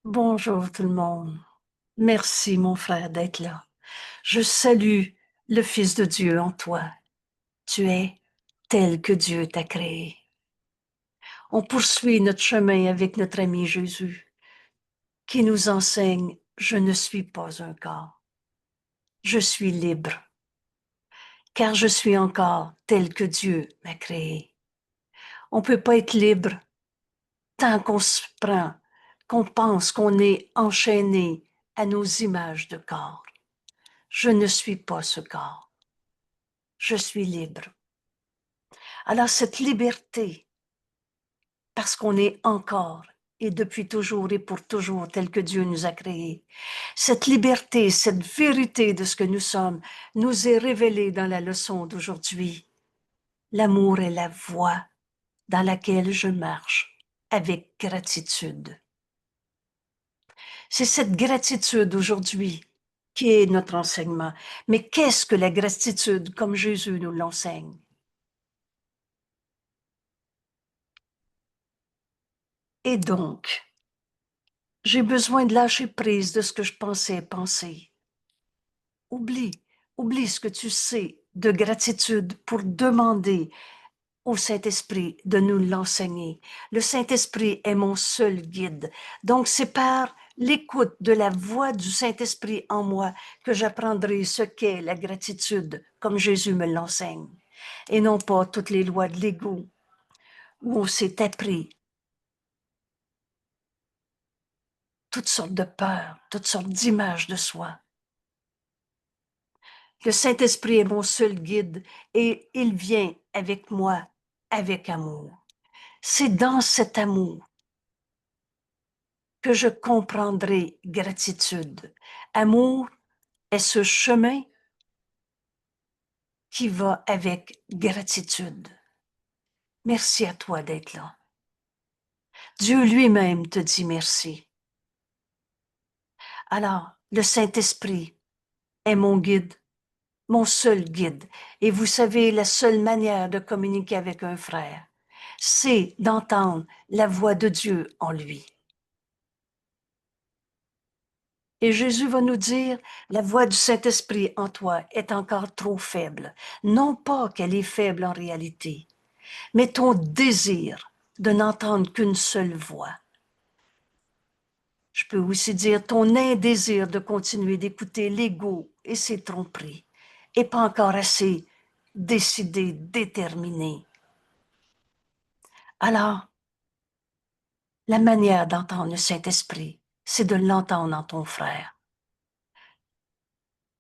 Bonjour tout le monde. Merci mon frère d'être là. Je salue le Fils de Dieu en toi. Tu es tel que Dieu t'a créé. On poursuit notre chemin avec notre ami Jésus qui nous enseigne, je ne suis pas un corps. Je suis libre car je suis encore tel que Dieu m'a créé. On ne peut pas être libre tant qu'on se prend, qu'on pense qu'on est enchaîné à nos images de corps. Je ne suis pas ce corps. Je suis libre. Alors cette liberté, parce qu'on est encore et depuis toujours et pour toujours tel que Dieu nous a créés, cette liberté, cette vérité de ce que nous sommes, nous est révélée dans la leçon d'aujourd'hui. L'amour est la voie dans laquelle je marche avec gratitude. C'est cette gratitude aujourd'hui qui est notre enseignement. Mais qu'est-ce que la gratitude comme Jésus nous l'enseigne? Et donc, j'ai besoin de lâcher prise de ce que je pensais penser. Oublie, oublie ce que tu sais de gratitude pour demander au Saint-Esprit de nous l'enseigner. Le Saint-Esprit est mon seul guide. Donc, c'est par l'écoute de la voix du Saint-Esprit en moi que j'apprendrai ce qu'est la gratitude, comme Jésus me l'enseigne, et non pas toutes les lois de l'ego où on s'est appris toutes sortes de peurs, toutes sortes d'images de soi. Le Saint-Esprit est mon seul guide et il vient avec moi avec amour. C'est dans cet amour que je comprendrai gratitude. Amour est ce chemin qui va avec gratitude. Merci à toi d'être là. Dieu lui-même te dit merci. Alors, le Saint-Esprit est mon guide, mon seul guide. Et vous savez, la seule manière de communiquer avec un frère, c'est d'entendre la voix de Dieu en lui. Et Jésus va nous dire, la voix du Saint-Esprit en toi est encore trop faible. Non pas qu'elle est faible en réalité, mais ton désir de n'entendre qu'une seule voix. Je peux aussi dire ton indésir de continuer d'écouter l'ego et ses tromperies est pas encore assez décidé, déterminé. Alors, la manière d'entendre le Saint-Esprit, c'est de l'entendre en ton frère.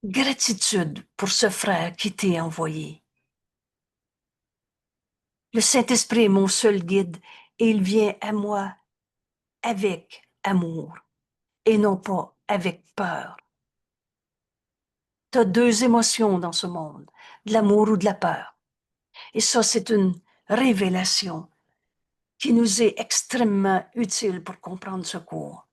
Gratitude pour ce frère qui t'est envoyé. Le Saint-Esprit est mon seul guide et il vient à moi avec amour et non pas avec peur. Tu as deux émotions dans ce monde, de l'amour ou de la peur. Et ça, c'est une révélation qui nous est extrêmement utile pour comprendre ce cours.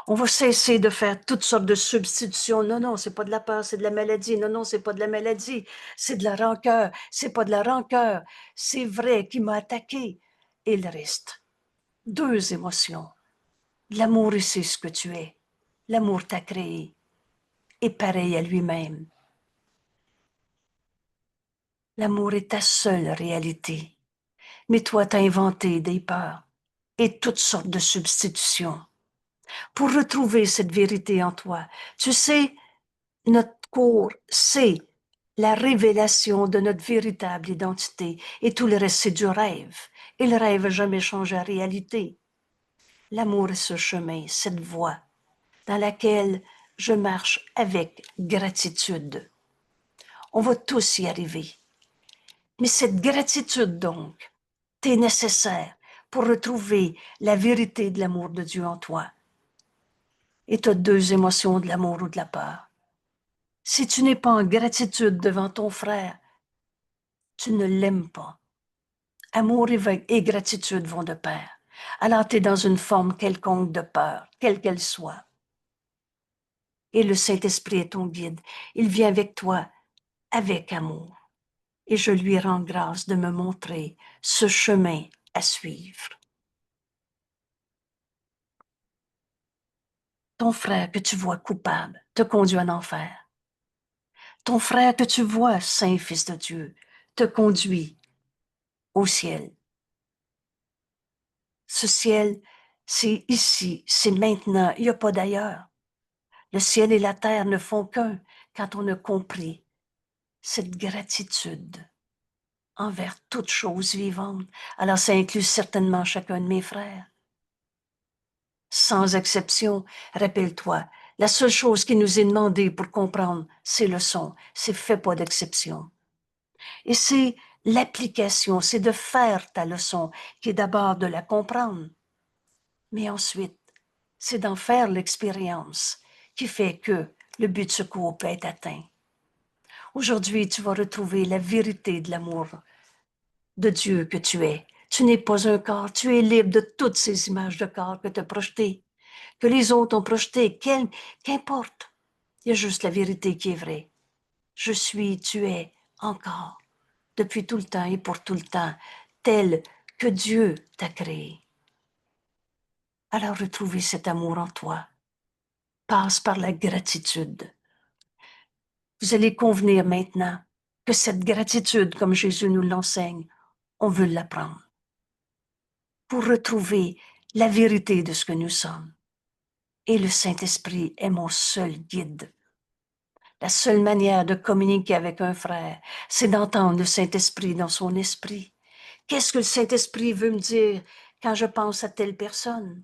On va cesser de faire toutes sortes de substitutions. Non, non, c'est pas de la peur, c'est de la maladie. Non, non, c'est pas de la maladie, c'est de la rancœur. C'est pas de la rancœur, c'est vrai qui m'a attaqué. Et il reste deux émotions. L'amour, il sait ce que tu es. L'amour t'a créé. Et pareil à lui-même. L'amour est ta seule réalité. Mais toi, t'as inventé des peurs et toutes sortes de substitutions pour retrouver cette vérité en toi. Tu sais, notre cours, c'est la révélation de notre véritable identité et tout le reste, c'est du rêve. Et le rêve n'a jamais changé en réalité. L'amour est ce chemin, cette voie dans laquelle je marche avec gratitude. On va tous y arriver. Mais cette gratitude, donc, t'est nécessaire pour retrouver la vérité de l'amour de Dieu en toi. Et tu as deux émotions, de l'amour ou de la peur. Si tu n'es pas en gratitude devant ton frère, tu ne l'aimes pas. Amour et gratitude vont de pair. Alors tu es dans une forme quelconque de peur, quelle qu'elle soit. Et le Saint-Esprit est ton guide. Il vient avec toi avec amour. Et je lui rends grâce de me montrer ce chemin à suivre. Ton frère que tu vois coupable te conduit en enfer. Ton frère que tu vois, saint Fils de Dieu, te conduit au ciel. Ce ciel, c'est ici, c'est maintenant, il n'y a pas d'ailleurs. Le ciel et la terre ne font qu'un quand on a compris cette gratitude envers toute chose vivante. Alors ça inclut certainement chacun de mes frères. Sans exception, rappelle-toi, la seule chose qui nous est demandée pour comprendre ces leçons, c'est fais pas d'exception. Et c'est l'application, c'est de faire ta leçon, qui est d'abord de la comprendre, mais ensuite, c'est d'en faire l'expérience qui fait que le but de secours peut être atteint. Aujourd'hui, tu vas retrouver la vérité de l'amour de Dieu que tu es. Tu n'es pas un corps, tu es libre de toutes ces images de corps que tu as projetées, que les autres ont projetées, qu'importe. Il y a juste la vérité qui est vraie. Je suis, tu es, encore, depuis tout le temps et pour tout le temps, tel que Dieu t'a créé. Alors retrouver cet amour en toi passe par la gratitude. Vous allez convenir maintenant que cette gratitude, comme Jésus nous l'enseigne, on veut l'apprendre pour retrouver la vérité de ce que nous sommes. Et le Saint-Esprit est mon seul guide. La seule manière de communiquer avec un frère, c'est d'entendre le Saint-Esprit dans son esprit. Qu'est-ce que le Saint-Esprit veut me dire quand je pense à telle personne?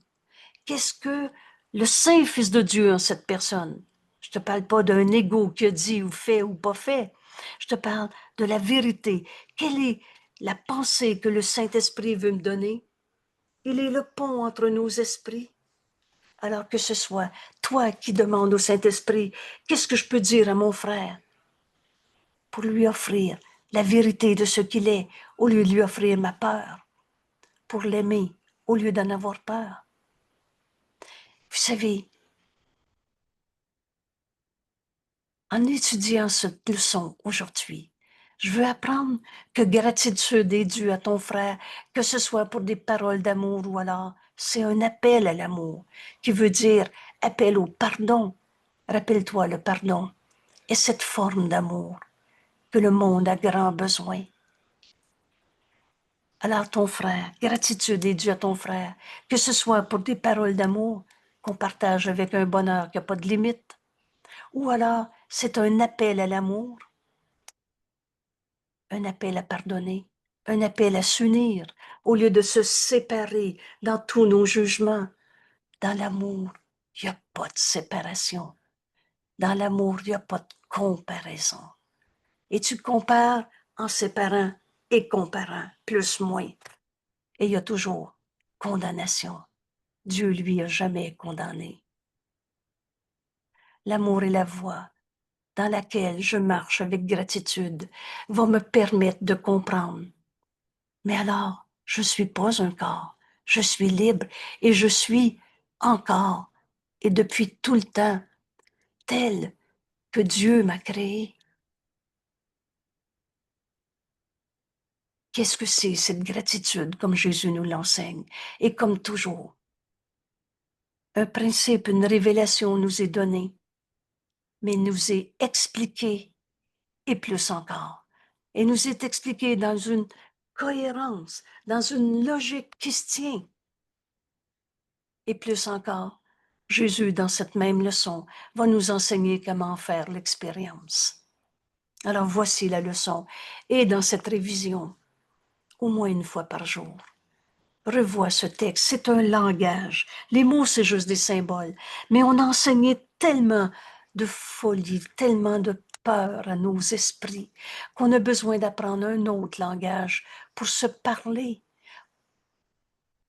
Qu'est-ce que le Saint-Fils de Dieu en cette personne? Je te parle pas d'un ego qui a dit ou fait ou pas fait. Je te parle de la vérité. Quelle est la pensée que le Saint-Esprit veut me donner? Il est le pont entre nos esprits. Alors que ce soit toi qui demandes au Saint-Esprit, qu'est-ce que je peux dire à mon frère pour lui offrir la vérité de ce qu'il est, au lieu de lui offrir ma peur, pour l'aimer, au lieu d'en avoir peur. Vous savez, en étudiant cette leçon aujourd'hui, je veux apprendre que gratitude est due à ton frère, que ce soit pour des paroles d'amour ou alors c'est un appel à l'amour, qui veut dire appel au pardon. Rappelle-toi le pardon est cette forme d'amour que le monde a grand besoin. Alors ton frère, gratitude est due à ton frère, que ce soit pour des paroles d'amour qu'on partage avec un bonheur qui n'a pas de limite, ou alors c'est un appel à l'amour, un appel à pardonner, un appel à s'unir, au lieu de se séparer dans tous nos jugements. Dans l'amour, il n'y a pas de séparation. Dans l'amour, il n'y a pas de comparaison. Et tu compares en séparant et comparant, plus, moins. Et il y a toujours condamnation. Dieu, lui, a jamais condamné. L'amour est la voie dans laquelle je marche avec gratitude, va me permettre de comprendre. Mais alors, je suis pas un corps, je suis libre et je suis encore et depuis tout le temps tel que Dieu m'a créé. Qu'est-ce que c'est cette gratitude comme Jésus nous l'enseigne? Et comme toujours, un principe, une révélation nous est donnée, mais nous est expliqué et plus encore. Et nous est expliqué dans une cohérence, dans une logique qui se tient. Et plus encore, Jésus, dans cette même leçon, va nous enseigner comment faire l'expérience. Alors voici la leçon. Et dans cette révision, au moins une fois par jour, revois ce texte. C'est un langage. Les mots, c'est juste des symboles. Mais on a enseigné tellement de folie, tellement de peur à nos esprits qu'on a besoin d'apprendre un autre langage pour se parler,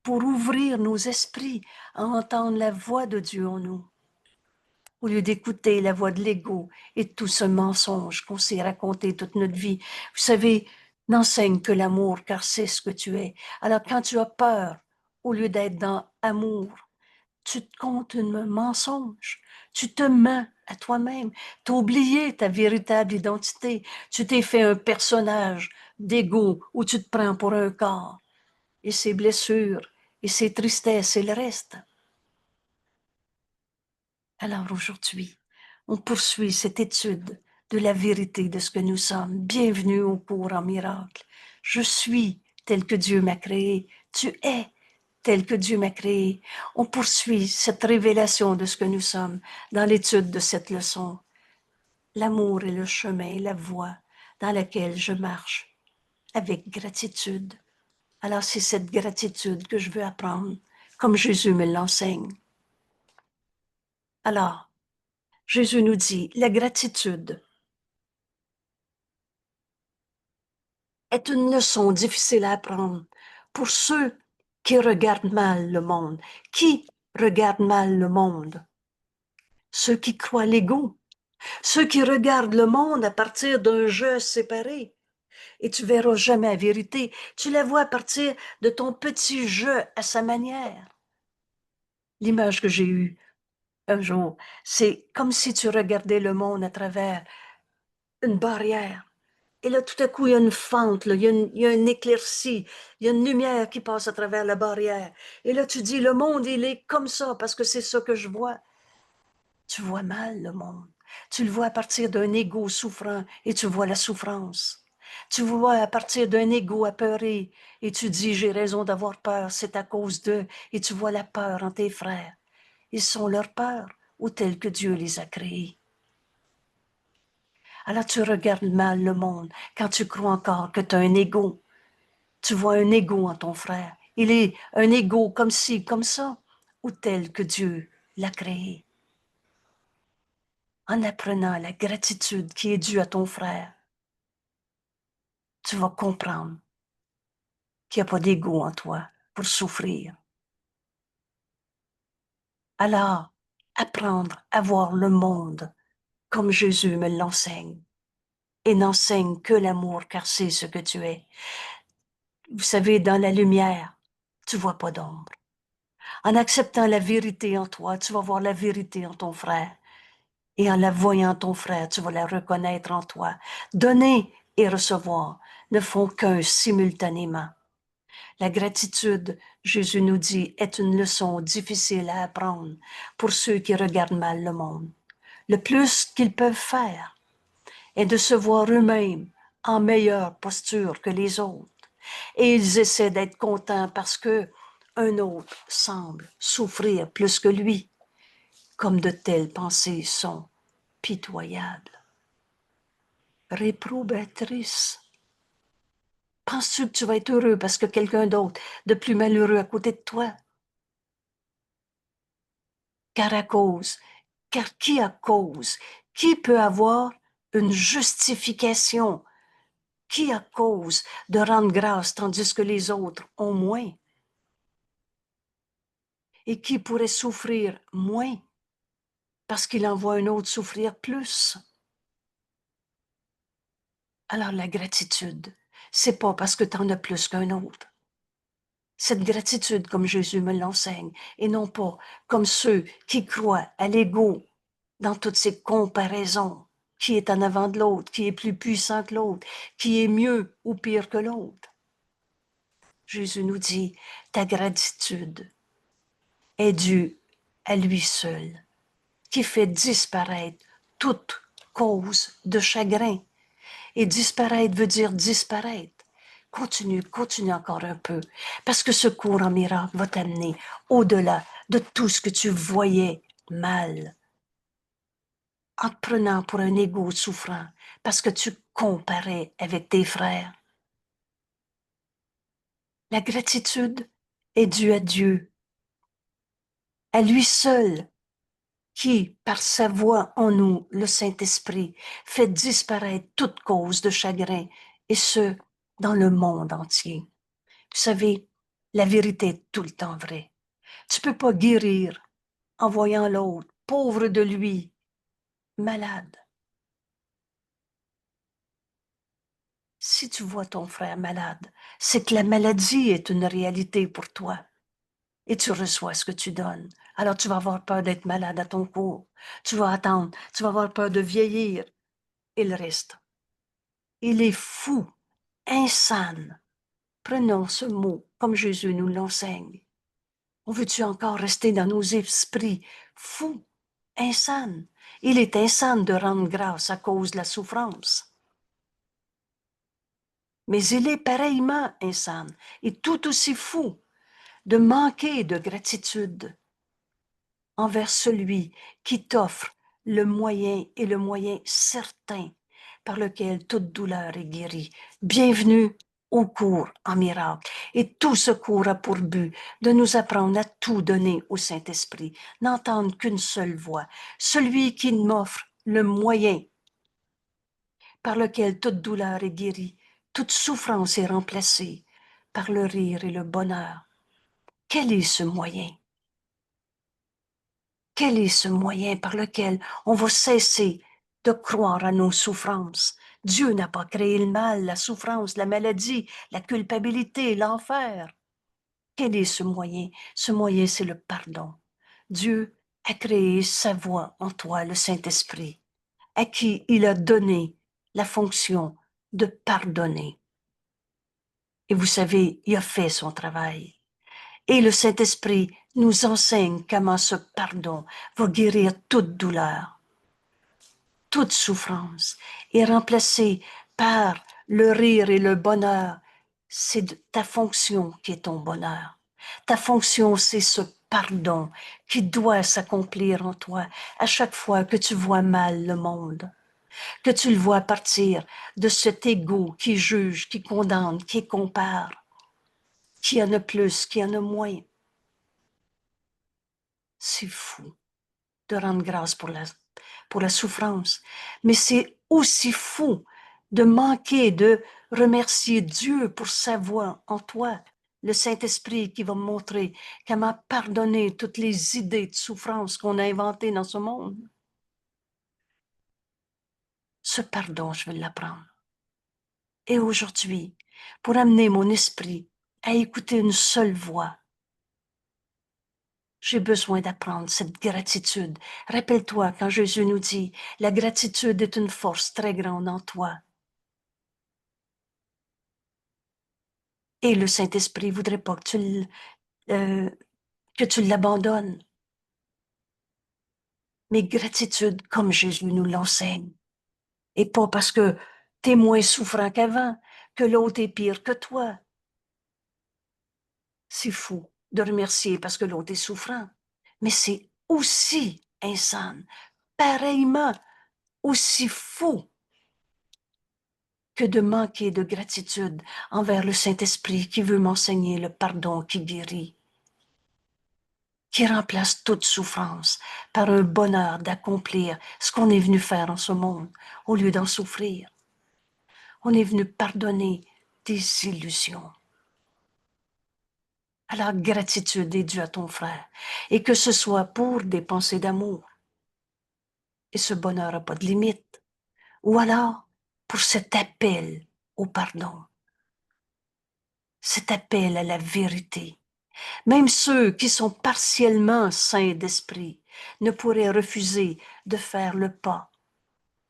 pour ouvrir nos esprits à entendre la voix de Dieu en nous, au lieu d'écouter la voix de l'ego et de tout ce mensonge qu'on s'est raconté toute notre vie. Vous savez, n'enseigne que l'amour, car c'est ce que tu es. Alors quand tu as peur, au lieu d'être dans amour, tu te comptes un mensonge. Tu te mens à toi-même. Tu as oublié ta véritable identité. Tu t'es fait un personnage d'ego où tu te prends pour un corps. Et ses blessures, et ses tristesses, et le reste. Alors aujourd'hui, on poursuit cette étude de la vérité de ce que nous sommes. Bienvenue au cours en miracle. Je suis tel que Dieu m'a créé. Tu es tel que Dieu m'a créé. On poursuit cette révélation de ce que nous sommes dans l'étude de cette leçon. L'amour est le chemin, la voie dans laquelle je marche avec gratitude. Alors c'est cette gratitude que je veux apprendre, comme Jésus me l'enseigne. Alors, Jésus nous dit, la gratitude est une leçon difficile à apprendre pour ceux qui regardent mal le monde. Qui regarde mal le monde? Ceux qui croient l'ego, ceux qui regardent le monde à partir d'un jeu séparé. Et tu verras jamais la vérité. Tu la vois à partir de ton petit jeu à sa manière. L'image que j'ai eue un jour, c'est comme si tu regardais le monde à travers une barrière. Et là, tout à coup, il y a une fente, là, il y a une éclaircie, il y a une lumière qui passe à travers la barrière. Et là, tu dis, le monde, il est comme ça, parce que c'est ça que je vois. Tu vois mal le monde. Tu le vois à partir d'un ego souffrant et tu vois la souffrance. Tu vois à partir d'un ego apeuré et tu dis, j'ai raison d'avoir peur, c'est à cause d'eux. Et tu vois la peur en tes frères. Ils sont leur peur ou tels que Dieu les a créés. Alors tu regardes mal le monde quand tu crois encore que tu as un ego. Tu vois un ego en ton frère. Il est un ego comme ci, comme ça, ou tel que Dieu l'a créé. En apprenant la gratitude qui est due à ton frère, tu vas comprendre qu'il n'y a pas d'ego en toi pour souffrir. Alors, apprendre à voir le monde comme Jésus me l'enseigne et n'enseigne que l'amour car c'est ce que tu es. Vous savez, dans la lumière, tu vois pas d'ombre. En acceptant la vérité en toi, tu vas voir la vérité en ton frère. Et en la voyant ton frère, tu vas la reconnaître en toi. Donner et recevoir ne font qu'un simultanément. La gratitude, Jésus nous dit, est une leçon difficile à apprendre pour ceux qui regardent mal le monde. Le plus qu'ils peuvent faire est de se voir eux-mêmes en meilleure posture que les autres. Et ils essaient d'être contents parce que un autre semble souffrir plus que lui, comme de telles pensées sont pitoyables. Réprobatrice. Penses-tu que tu vas être heureux parce que quelqu'un d'autre de plus malheureux à côté de toi? Car à cause, car qui à cause? Qui peut avoir une justification? Qui à cause de rendre grâce tandis que les autres ont moins? Et qui pourrait souffrir moins parce qu'il en voit un autre souffrir plus? Alors la gratitude, c'est pas parce que tu en as plus qu'un autre. Cette gratitude, comme Jésus me l'enseigne, et non pas comme ceux qui croient à l'ego dans toutes ces comparaisons, qui est en avant de l'autre, qui est plus puissant que l'autre, qui est mieux ou pire que l'autre. Jésus nous dit, ta gratitude est due à lui seul, qui fait disparaître toute cause de chagrin. Et disparaître veut dire disparaître. Continue, continue encore un peu, parce que ce cours en miracle va t'amener au-delà de tout ce que tu voyais mal, en te prenant pour un égo souffrant, parce que tu comparais avec tes frères. La gratitude est due à Dieu, à lui seul, qui, par sa voix en nous, le Saint-Esprit, fait disparaître toute cause de chagrin, et ce, dans le monde entier. Vous savez, la vérité est tout le temps vraie. Tu peux pas guérir en voyant l'autre, pauvre de lui, malade. Si tu vois ton frère malade, c'est que la maladie est une réalité pour toi et tu reçois ce que tu donnes. Alors tu vas avoir peur d'être malade à ton cours. Tu vas attendre, tu vas avoir peur de vieillir et le reste. Il est fou, insane. Prenons ce mot comme Jésus nous l'enseigne. On veut-tu encore rester dans nos esprits fous, insane. Il est insane de rendre grâce à cause de la souffrance. Mais il est pareillement insane et tout aussi fou de manquer de gratitude envers celui qui t'offre le moyen et le moyen certain par lequel toute douleur est guérie. Bienvenue au cours en miracle. Et tout ce cours a pour but de nous apprendre à tout donner au Saint-Esprit, n'entendre qu'une seule voix, celui qui m'offre le moyen par lequel toute douleur est guérie, toute souffrance est remplacée par le rire et le bonheur. Quel est ce moyen? Quel est ce moyen par lequel on va cesser de croire à nos souffrances? Dieu n'a pas créé le mal, la souffrance, la maladie, la culpabilité, l'enfer. Quel est ce moyen? Ce moyen, c'est le pardon. Dieu a créé sa voix en toi, le Saint-Esprit, à qui il a donné la fonction de pardonner. Et vous savez, il a fait son travail. Et le Saint-Esprit nous enseigne comment ce pardon va guérir toute douleur, toute souffrance, et remplacer par le rire et le bonheur. C'est ta fonction qui est ton bonheur. Ta fonction, c'est ce pardon qui doit s'accomplir en toi à chaque fois que tu vois mal le monde, que tu le vois partir de cet ego qui juge, qui condamne, qui compare, qui en a plus, qui en a moins. C'est fou de rendre grâce pour la souffrance. Mais c'est aussi fou de manquer de remercier Dieu pour sa voix en toi, le Saint-Esprit qui va me montrer comment pardonner toutes les idées de souffrance qu'on a inventées dans ce monde. Ce pardon, je vais l'apprendre. Et aujourd'hui, pour amener mon esprit à écouter une seule voix, j'ai besoin d'apprendre cette gratitude. Rappelle-toi quand Jésus nous dit, la gratitude est une force très grande en toi. Et le Saint-Esprit voudrait pas que tu l'abandonnes. Mais gratitude comme Jésus nous l'enseigne. Et pas parce que tu es moins souffrant qu'avant, que l'autre est pire que toi. C'est fou de remercier parce que l'autre est souffrant. Mais c'est aussi insane, pareillement aussi fou que de manquer de gratitude envers le Saint-Esprit qui veut m'enseigner le pardon qui guérit, qui remplace toute souffrance par un bonheur d'accomplir ce qu'on est venu faire en ce monde, au lieu d'en souffrir. On est venu pardonner des illusions. Alors, gratitude est due à ton frère, et que ce soit pour des pensées d'amour, et ce bonheur n'a pas de limite, ou alors pour cet appel au pardon, cet appel à la vérité. Même ceux qui sont partiellement saints d'esprit ne pourraient refuser de faire le pas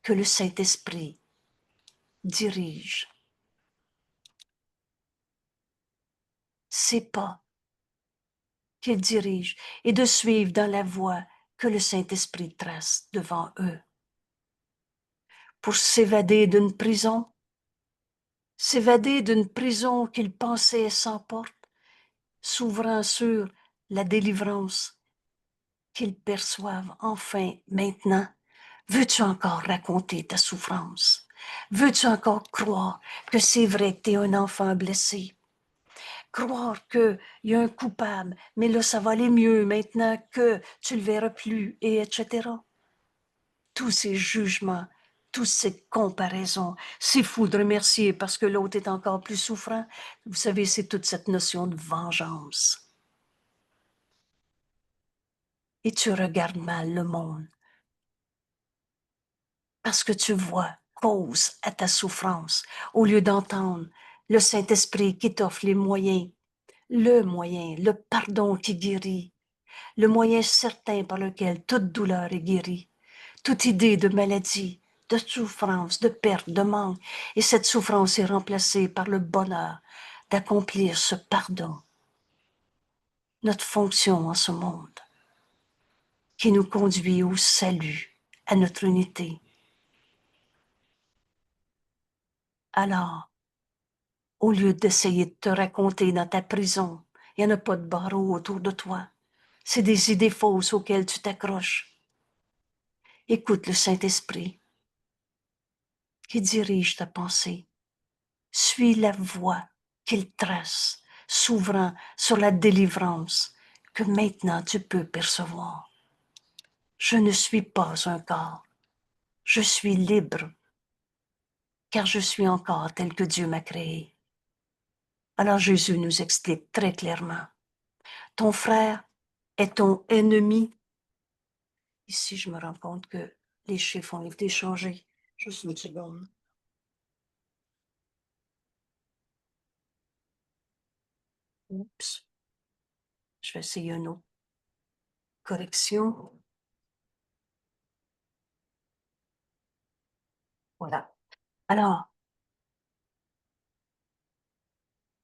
que le Saint-Esprit dirige. Ces pas qu'il dirige et de suivre dans la voie que le Saint-Esprit trace devant eux. Pour s'évader d'une prison qu'ils pensaient sans porte, s'ouvrant sur la délivrance qu'ils perçoivent enfin maintenant. Veux-tu encore raconter ta souffrance? Veux-tu encore croire que c'est vrai que tu es un enfant blessé? Croire qu'il y a un coupable, mais là, ça va aller mieux maintenant que tu le verras plus, et etc. Tous ces jugements, toutes ces comparaisons, c'est fou de remercier parce que l'autre est encore plus souffrant. Vous savez, c'est toute cette notion de vengeance. Et tu regardes mal le monde parce que tu vois cause à ta souffrance au lieu d'entendre le Saint-Esprit qui t'offre les moyens, le moyen, le pardon qui guérit, le moyen certain par lequel toute douleur est guérie, toute idée de maladie, de souffrance, de perte, de manque, et cette souffrance est remplacée par le bonheur d'accomplir ce pardon, notre fonction en ce monde. qui nous conduit au salut, à notre unité. Alors, au lieu d'essayer de te raconter dans ta prison, il n'y en a pas de barreaux autour de toi. C'est des idées fausses auxquelles tu t'accroches. Écoute le Saint-Esprit qui dirige ta pensée. Suis la voie qu'il trace, s'ouvrant sur la délivrance que maintenant tu peux percevoir. Je ne suis pas un corps, je suis libre, car je suis encore tel que Dieu m'a créé. Alors Jésus nous explique très clairement, ton frère est ton ennemi. Ici, je me rends compte que les chiffres ont été changés. Juste une seconde. Oups. Je vais essayer un autre. Correction. Voilà. Alors,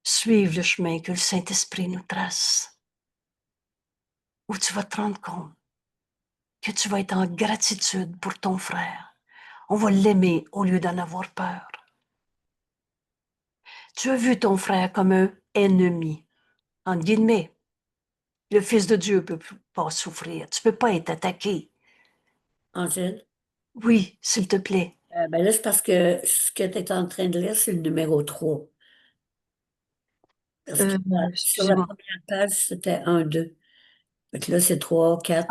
suive le chemin que le Saint-Esprit nous trace, où tu vas te rendre compte que tu vas être en gratitude pour ton frère. On va l'aimer au lieu d'en avoir peur. Tu as vu ton frère comme un ennemi, entre guillemets. Le Fils de Dieu ne peut pas souffrir. Tu ne peux pas être attaqué. Angèle? Oui, s'il te plaît. Ben là, c'est parce que ce que tu es en train de lire, c'est le numéro 3. Parce que sur la Excusez-moi. première page, c'était 1, 2. Donc là, c'est 3, 4.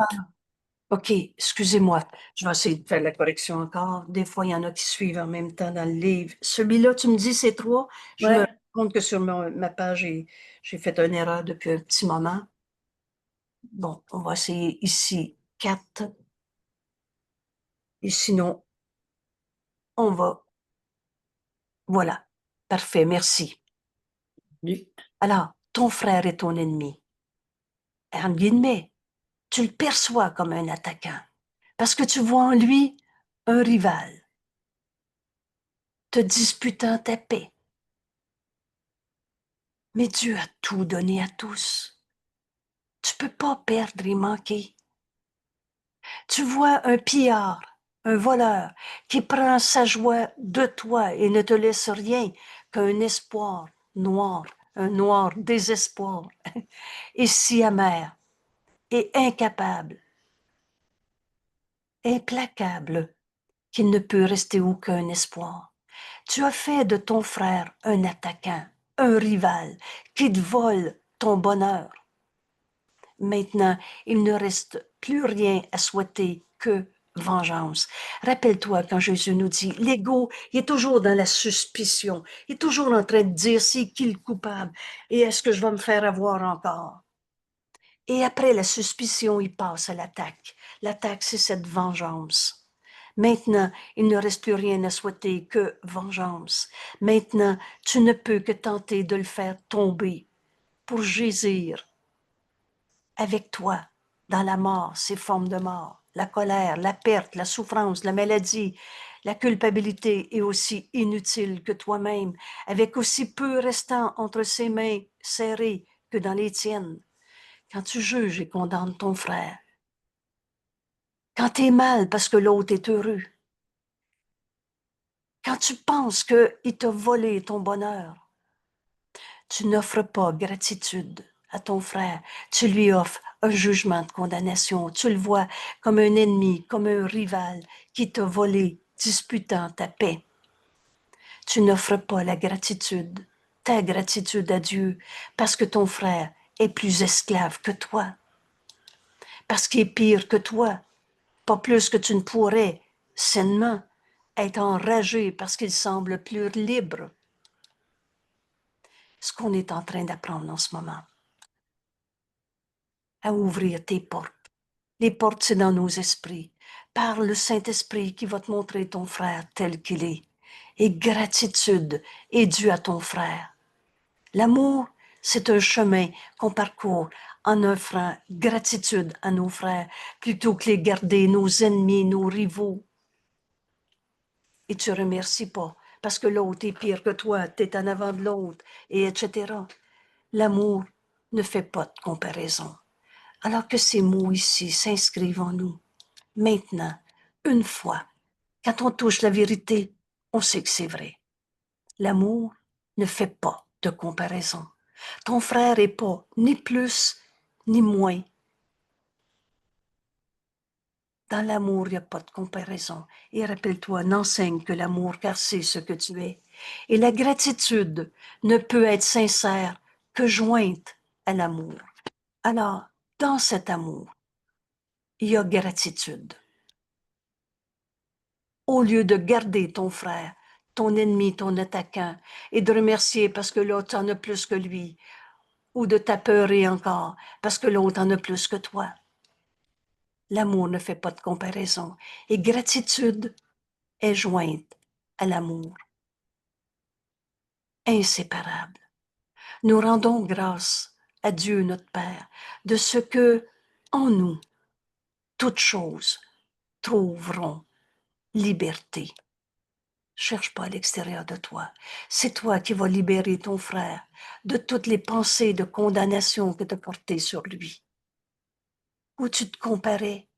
OK, excusez-moi. Je vais essayer de faire la correction encore. Des fois, il y en a qui suivent en même temps dans le livre. Celui-là, tu me dis, c'est 3. Je me rends Ouais, compte que sur ma page, j'ai fait une erreur depuis un petit moment. Bon, on va essayer ici 4. Et sinon, on va. Voilà. Parfait, merci. lui. Alors, ton frère est ton ennemi. En guillemets, tu le perçois comme un attaquant parce que tu vois en lui un rival te disputant ta paix. Mais Dieu a tout donné à tous. Tu peux pas perdre et manquer. Tu vois un pillard, un voleur, qui prend sa joie de toi et ne te laisse rien qu'un espoir noir, un noir désespoir, et si amer, et incapable, implacable, qu'il ne peut rester aucun espoir. Tu as fait de ton frère un attaquant, un rival, qui te vole ton bonheur. Maintenant, il ne reste plus rien à souhaiter que vengeance. Rappelle-toi quand Jésus nous dit, l'ego, il est toujours dans la suspicion, il est toujours en train de dire, c'est qui le coupable et est-ce que je vais me faire avoir encore? Et après la suspicion, il passe à l'attaque. L'attaque, c'est cette vengeance. Maintenant, il ne reste plus rien à souhaiter que vengeance. Maintenant, tu ne peux que tenter de le faire tomber pour gésir avec toi dans la mort, ces formes de mort, la colère, la perte, la souffrance, la maladie, la culpabilité est aussi inutile que toi-même, avec aussi peu restant entre ses mains serrées que dans les tiennes. Quand tu juges et condamnes ton frère, quand tu es mal parce que l'autre est heureux, quand tu penses qu'il t'a volé ton bonheur, tu n'offres pas gratitude à ton frère, tu lui offres un jugement de condamnation, tu le vois comme un ennemi, comme un rival qui t'a volé, disputant ta paix. Tu n'offres pas la gratitude, ta gratitude à Dieu, parce que ton frère est plus esclave que toi, parce qu'il est pire que toi, pas plus que tu ne pourrais, sainement, être enragé parce qu'il semble plus libre. Ce qu'on est en train d'apprendre en ce moment, à ouvrir tes portes. Les portes, c'est dans nos esprits. Par le Saint-Esprit qui va te montrer ton frère tel qu'il est. Et gratitude est due à ton frère. L'amour, c'est un chemin qu'on parcourt en offrant gratitude à nos frères plutôt que les garder nos ennemis, nos rivaux. Et tu remercies pas parce que l'autre est pire que toi, tu es en avant de l'autre, et etc. L'amour ne fait pas de comparaison. Alors que ces mots ici s'inscrivent en nous. Maintenant, une fois, quand on touche la vérité, on sait que c'est vrai. L'amour ne fait pas de comparaison. Ton frère est pas ni plus ni moins. Dans l'amour, il n'y a pas de comparaison. Et rappelle-toi, n'enseigne que l'amour, car c'est ce que tu es. Et la gratitude ne peut être sincère que jointe à l'amour. Alors, dans cet amour, il y a gratitude. Au lieu de garder ton frère, ton ennemi, ton attaquant, et de remercier parce que l'autre en a plus que lui, ou de t'apeurer encore parce que l'autre en a plus que toi. L'amour ne fait pas de comparaison, et gratitude est jointe à l'amour. Inséparable. Nous rendons grâce à Dieu notre Père de ce que, en nous, toutes choses trouveront liberté. Cherche pas à l'extérieur de toi. C'est toi qui vas libérer ton frère de toutes les pensées de condamnation que tu as portées sur lui. Où tu te comparais,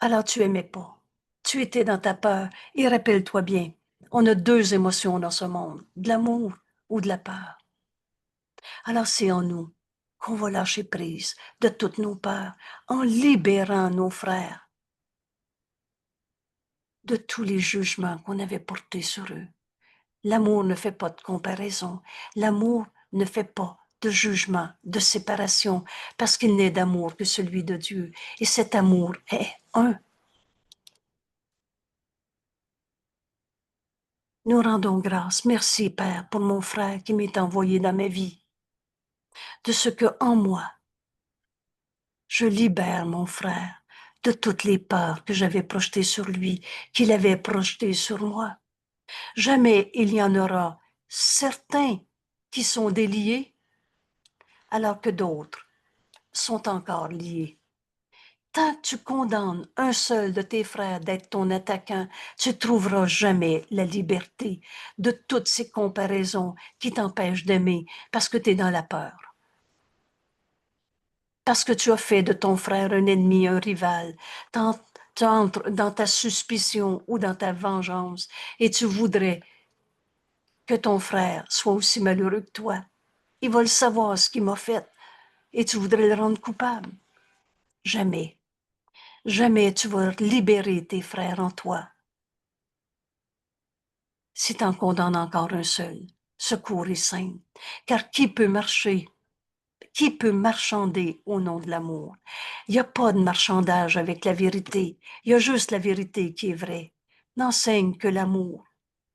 alors tu aimais pas. Tu étais dans ta peur. Et rappelle-toi bien, on a deux émotions dans ce monde, de l'amour ou de la peur. Alors c'est en nous qu'on va lâcher prise de toutes nos peurs en libérant nos frères de tous les jugements qu'on avait portés sur eux. L'amour ne fait pas de comparaison. L'amour ne fait pas de jugement, de séparation, parce qu'il n'est d'amour que celui de Dieu. Et cet amour est un. Nous rendons grâce. Merci, Père, pour mon frère qui m'est envoyé dans ma vie. De ce que, en moi, je libère mon frère de toutes les peurs que j'avais projetées sur lui, qu'il avait projetées sur moi. Jamais il y en aura certains qui sont déliés, alors que d'autres sont encore liés. Tant que tu condamnes un seul de tes frères d'être ton attaquant, tu trouveras jamais la liberté de toutes ces comparaisons qui t'empêchent d'aimer parce que tu es dans la peur. Parce que tu as fait de ton frère un ennemi, un rival. Tu entres dans ta suspicion ou dans ta vengeance et tu voudrais que ton frère soit aussi malheureux que toi. Il va le savoir ce qu'il m'a fait et tu voudrais le rendre coupable. Jamais. Jamais tu vas libérer tes frères en toi. Si t'en condamnes encore un seul, secours est simple. Car qui peut marcher, qui peut marchander au nom de l'amour? Il n'y a pas de marchandage avec la vérité. Il y a juste la vérité qui est vraie. N'enseigne que l'amour,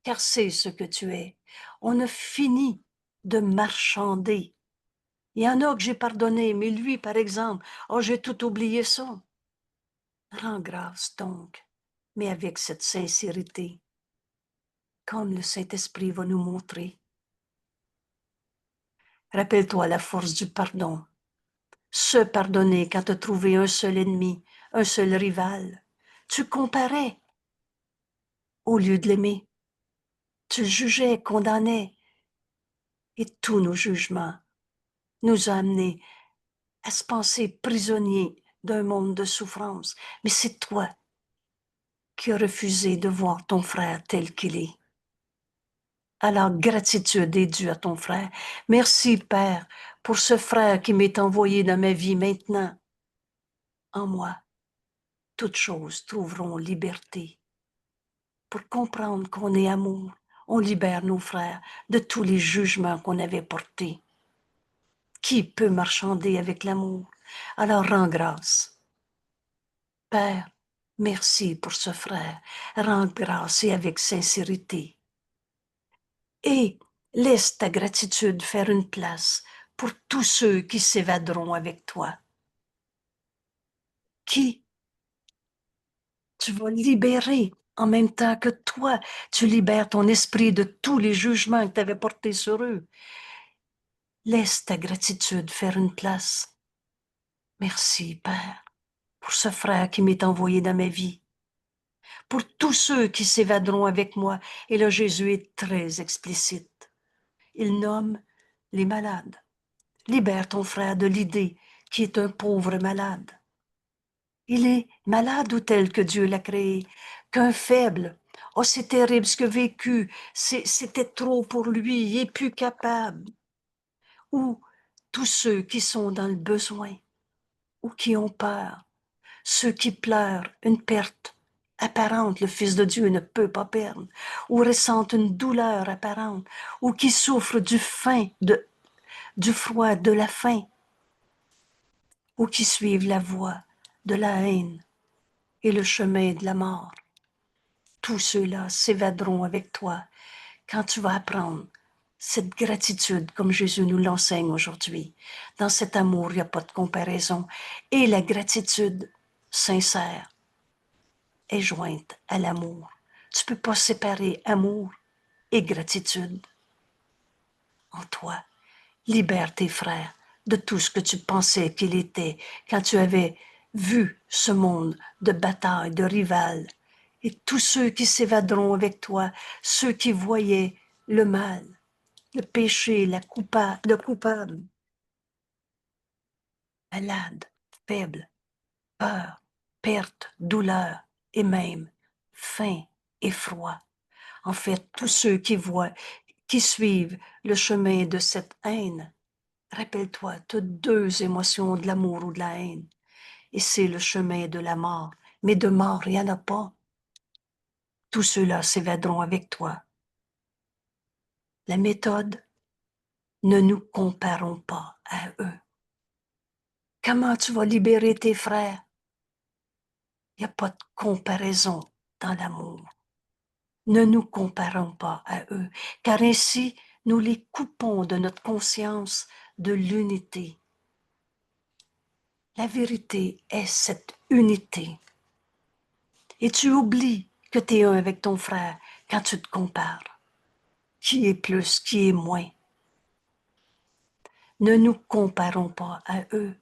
car c'est ce que tu es. On a fini de marchander. Il y en a que j'ai pardonné, mais lui, par exemple, oh, j'ai tout oublié ça. Rends grâce donc, mais avec cette sincérité, comme le Saint-Esprit va nous montrer. Rappelle-toi la force du pardon. Se pardonner quand tu as trouvé un seul ennemi, un seul rival. Tu comparais au lieu de l'aimer. Tu jugeais, condamnais. Et tous nos jugements nous ont amenés à se penser prisonniers d'un monde de souffrance. Mais c'est toi qui as refusé de voir ton frère tel qu'il est. Alors, gratitude est due à ton frère. Merci, Père, pour ce frère qui m'est envoyé dans ma vie maintenant. En moi, toutes choses trouveront liberté. Pour comprendre qu'on est amour, on libère nos frères de tous les jugements qu'on avait portés. Qui peut marchander avec l'amour? Alors, rends grâce. Père, merci pour ce frère. Rends grâce et avec sincérité. Et laisse ta gratitude faire une place pour tous ceux qui s'évaderont avec toi. Qui tu vas libérer en même temps que toi, tu libères ton esprit de tous les jugements que tu avais portés sur eux. Laisse ta gratitude faire une place. Merci, Père, pour ce frère qui m'est envoyé dans ma vie, pour tous ceux qui s'évaderont avec moi. Et là, Jésus est très explicite. Il nomme les malades. Libère ton frère de l'idée qui est un pauvre malade. Il est malade ou tel que Dieu l'a créé, qu'un faible. Oh, c'est terrible ce que vécu, c'était trop pour lui, il est plus capable. Ou tous ceux qui sont dans le besoin, ou qui ont peur, ceux qui pleurent une perte apparente, le Fils de Dieu ne peut pas perdre, ou ressentent une douleur apparente, ou qui souffrent du froid, de la faim, ou qui suivent la voie de la haine et le chemin de la mort. Tous ceux-là s'évaderont avec toi quand tu vas apprendre cette gratitude comme Jésus nous l'enseigne aujourd'hui. Dans cet amour, il n'y a pas de comparaison. Et la gratitude sincère est jointe à l'amour. Tu ne peux pas séparer amour et gratitude en toi. Libère tes frères de tout ce que tu pensais qu'il était quand tu avais vu ce monde de bataille, de rival. Et tous ceux qui s'évaderont avec toi, ceux qui voyaient le mal, le péché, le coupable, malade, faible, peur, perte, douleur et même faim et froid. En fait, tous ceux qui voient, qui suivent le chemin de cette haine, rappelle-toi, tu as deux émotions, de l'amour ou de la haine. Et c'est le chemin de la mort. Mais de mort, il n'y en a pas. Tous ceux-là s'évaderont avec toi. La méthode, ne nous comparons pas à eux. Comment tu vas libérer tes frères? Il n'y a pas de comparaison dans l'amour. Ne nous comparons pas à eux, car ainsi nous les coupons de notre conscience de l'unité. La vérité est cette unité. Et tu oublies que tu es un avec ton frère quand tu te compares. Qui est plus, qui est moins? Ne nous comparons pas à eux,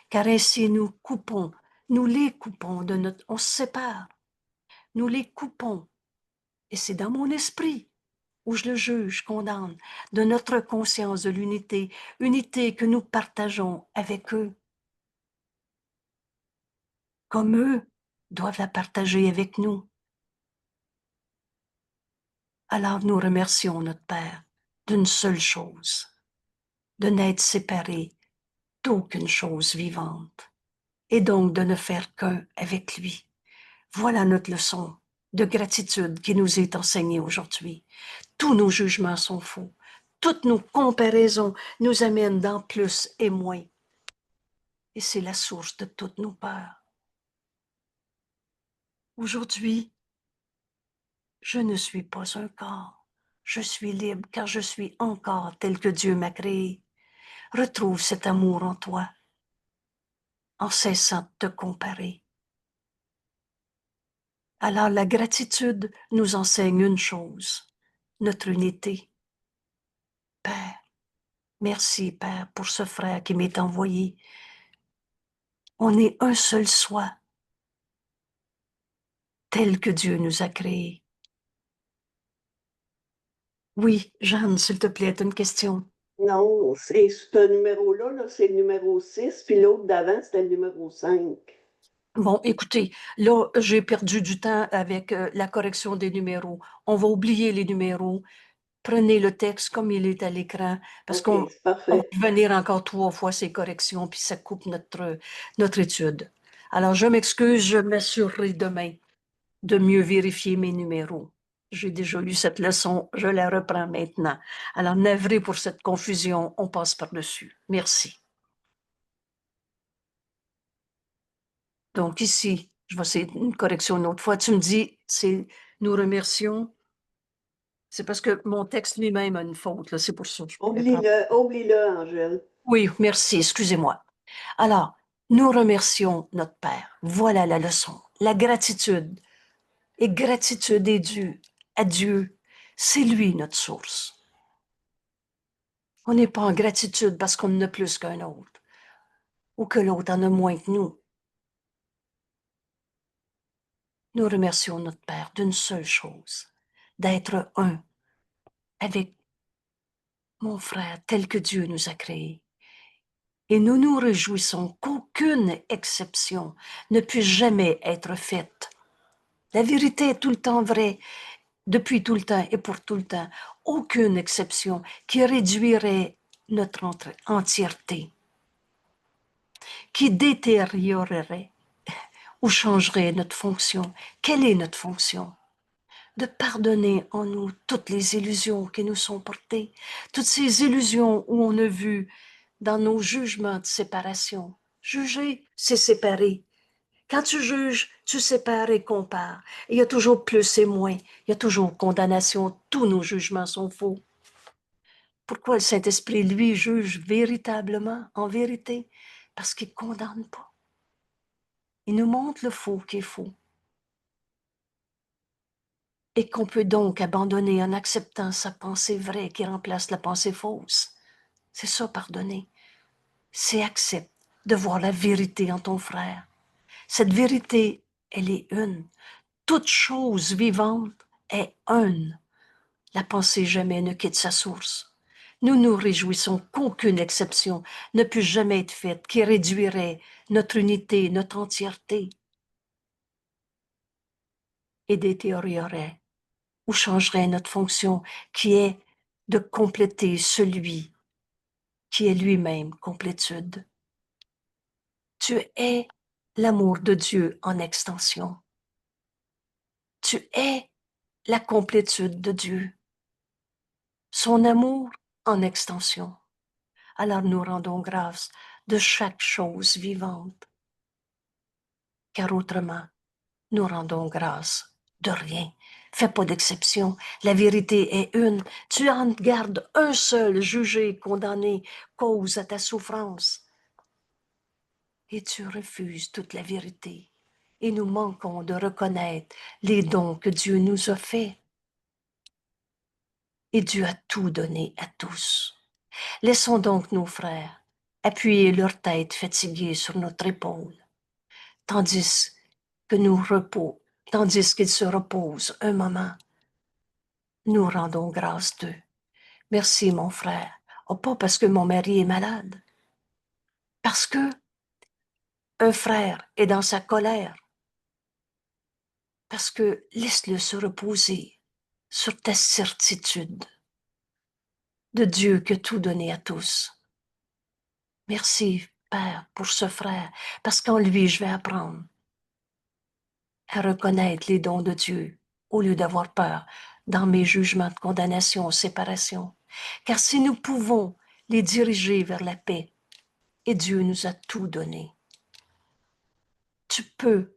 car ainsi nous les coupons de notre... On se sépare, nous les coupons. Et c'est dans mon esprit où je le juge, condamne, de notre conscience de l'unité, unité que nous partageons avec eux, comme eux doivent la partager avec nous. Alors nous remercions notre Père d'une seule chose, de n'être séparés d'aucune chose vivante, et donc de ne faire qu'un avec lui. Voilà notre leçon de gratitude qui nous est enseignée aujourd'hui. Tous nos jugements sont faux. Toutes nos comparaisons nous amènent dans plus et moins. Et c'est la source de toutes nos peurs. Aujourd'hui, je ne suis pas un corps. Je suis libre car je suis encore tel que Dieu m'a créé. Retrouve cet amour en toi en cessant de te comparer. Alors la gratitude nous enseigne une chose, notre unité. Père, merci Père pour ce frère qui m'est envoyé. On est un seul soi, tel que Dieu nous a créés. Oui, Jeanne, s'il te plaît, une question. Non, c'est ce numéro-là, là, c'est le numéro 6, puis l'autre d'avant, c'était le numéro 5. Bon, écoutez, là, j'ai perdu du temps avec la correction des numéros. On va oublier les numéros. Prenez le texte comme il est à l'écran, parce OK, qu'on c'est va parfait. revenir encore 3 fois ces corrections, puis ça coupe notre étude. Alors, je m'excuse, je m'assurerai demain de mieux vérifier mes numéros. J'ai déjà lu cette leçon, je la reprends maintenant. Alors, navré pour cette confusion, on passe par-dessus. Merci. Donc ici, je vais essayer une correction une autre fois. Tu me dis, c'est nous remercions. C'est parce que mon texte lui-même a une faute, là. C'est pour ça que je pourrais prendre. Oublie-le, Angèle. Oui, merci, excusez-moi. Alors, nous remercions notre Père. Voilà la leçon. La gratitude. Et gratitude est due à Dieu. C'est lui notre source. On n'est pas en gratitude parce qu'on en a plus qu'un autre ou que l'autre en a moins que nous. Nous remercions notre Père d'une seule chose, d'être un avec mon frère tel que Dieu nous a créés. Et nous nous réjouissons qu'aucune exception ne puisse jamais être faite. La vérité est tout le temps vraie, depuis tout le temps et pour tout le temps. Aucune exception qui réduirait notre entièreté, qui détériorerait ou changerait notre fonction. Quelle est notre fonction? De pardonner en nous toutes les illusions qui nous sont portées, toutes ces illusions où on a vu dans nos jugements de séparation. Juger, c'est séparer. Quand tu juges, tu sépares et compares. Il y a toujours plus et moins. Il y a toujours condamnation. Tous nos jugements sont faux. Pourquoi le Saint-Esprit, lui, juge véritablement, en vérité? Parce qu'il ne condamne pas. Il nous montre le faux qui est faux. Et qu'on peut donc abandonner en acceptant sa pensée vraie qui remplace la pensée fausse. C'est ça, pardonner. C'est accepter de voir la vérité en ton frère. Cette vérité, elle est une. Toute chose vivante est une. La pensée jamais ne quitte sa source. Nous nous réjouissons qu'aucune exception ne puisse jamais être faite qui réduirait notre unité, notre entièreté et détériorerait ou changerait notre fonction qui est de compléter celui qui est lui-même complétude. Tu es l'amour de Dieu en extension. Tu es la complétude de Dieu, son amour en extension. Alors nous rendons grâce de chaque chose vivante, car autrement, nous rendons grâce de rien. Fais pas d'exception, la vérité est une. Tu en gardes un seul, jugé, condamné, cause à ta souffrance. Et tu refuses toute la vérité. Et nous manquons de reconnaître les dons que Dieu nous a faits. Et Dieu a tout donné à tous. Laissons donc nos frères appuyer leur tête fatiguée sur notre épaule, tandis que tandis qu'ils se reposent un moment. Nous rendons grâce d'eux. Merci, mon frère. Oh, pas parce que mon mari est malade, parce que un frère est dans sa colère, parce que laisse-le se reposer sur ta certitude de Dieu qui a tout donné à tous. Merci, Père, pour ce frère, parce qu'en lui, je vais apprendre à reconnaître les dons de Dieu au lieu d'avoir peur dans mes jugements de condamnation, séparation. Car si nous pouvons les diriger vers la paix, et Dieu nous a tout donné, tu peux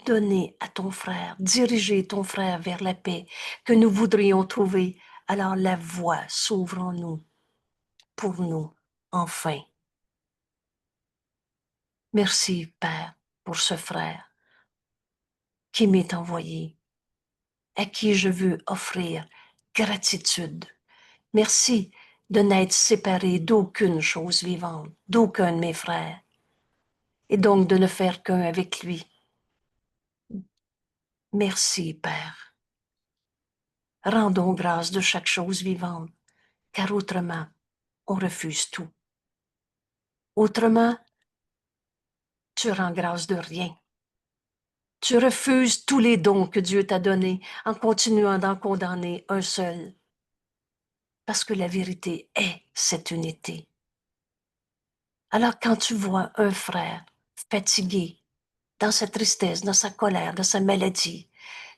donner à ton frère, diriger ton frère vers la paix que nous voudrions trouver, alors la voie s'ouvre en nous, pour nous, enfin. Merci, Père, pour ce frère qui m'est envoyé, à qui je veux offrir gratitude. Merci de n'être séparé d'aucune chose vivante, d'aucun de mes frères, et donc de ne faire qu'un avec lui. Merci, Père. Rendons grâce de chaque chose vivante, car autrement, on refuse tout. Autrement, tu rends grâce de rien. Tu refuses tous les dons que Dieu t'a donnés en continuant d'en condamner un seul. Parce que la vérité est cette unité. Alors quand tu vois un frère fatigué, dans sa tristesse, dans sa colère, dans sa maladie,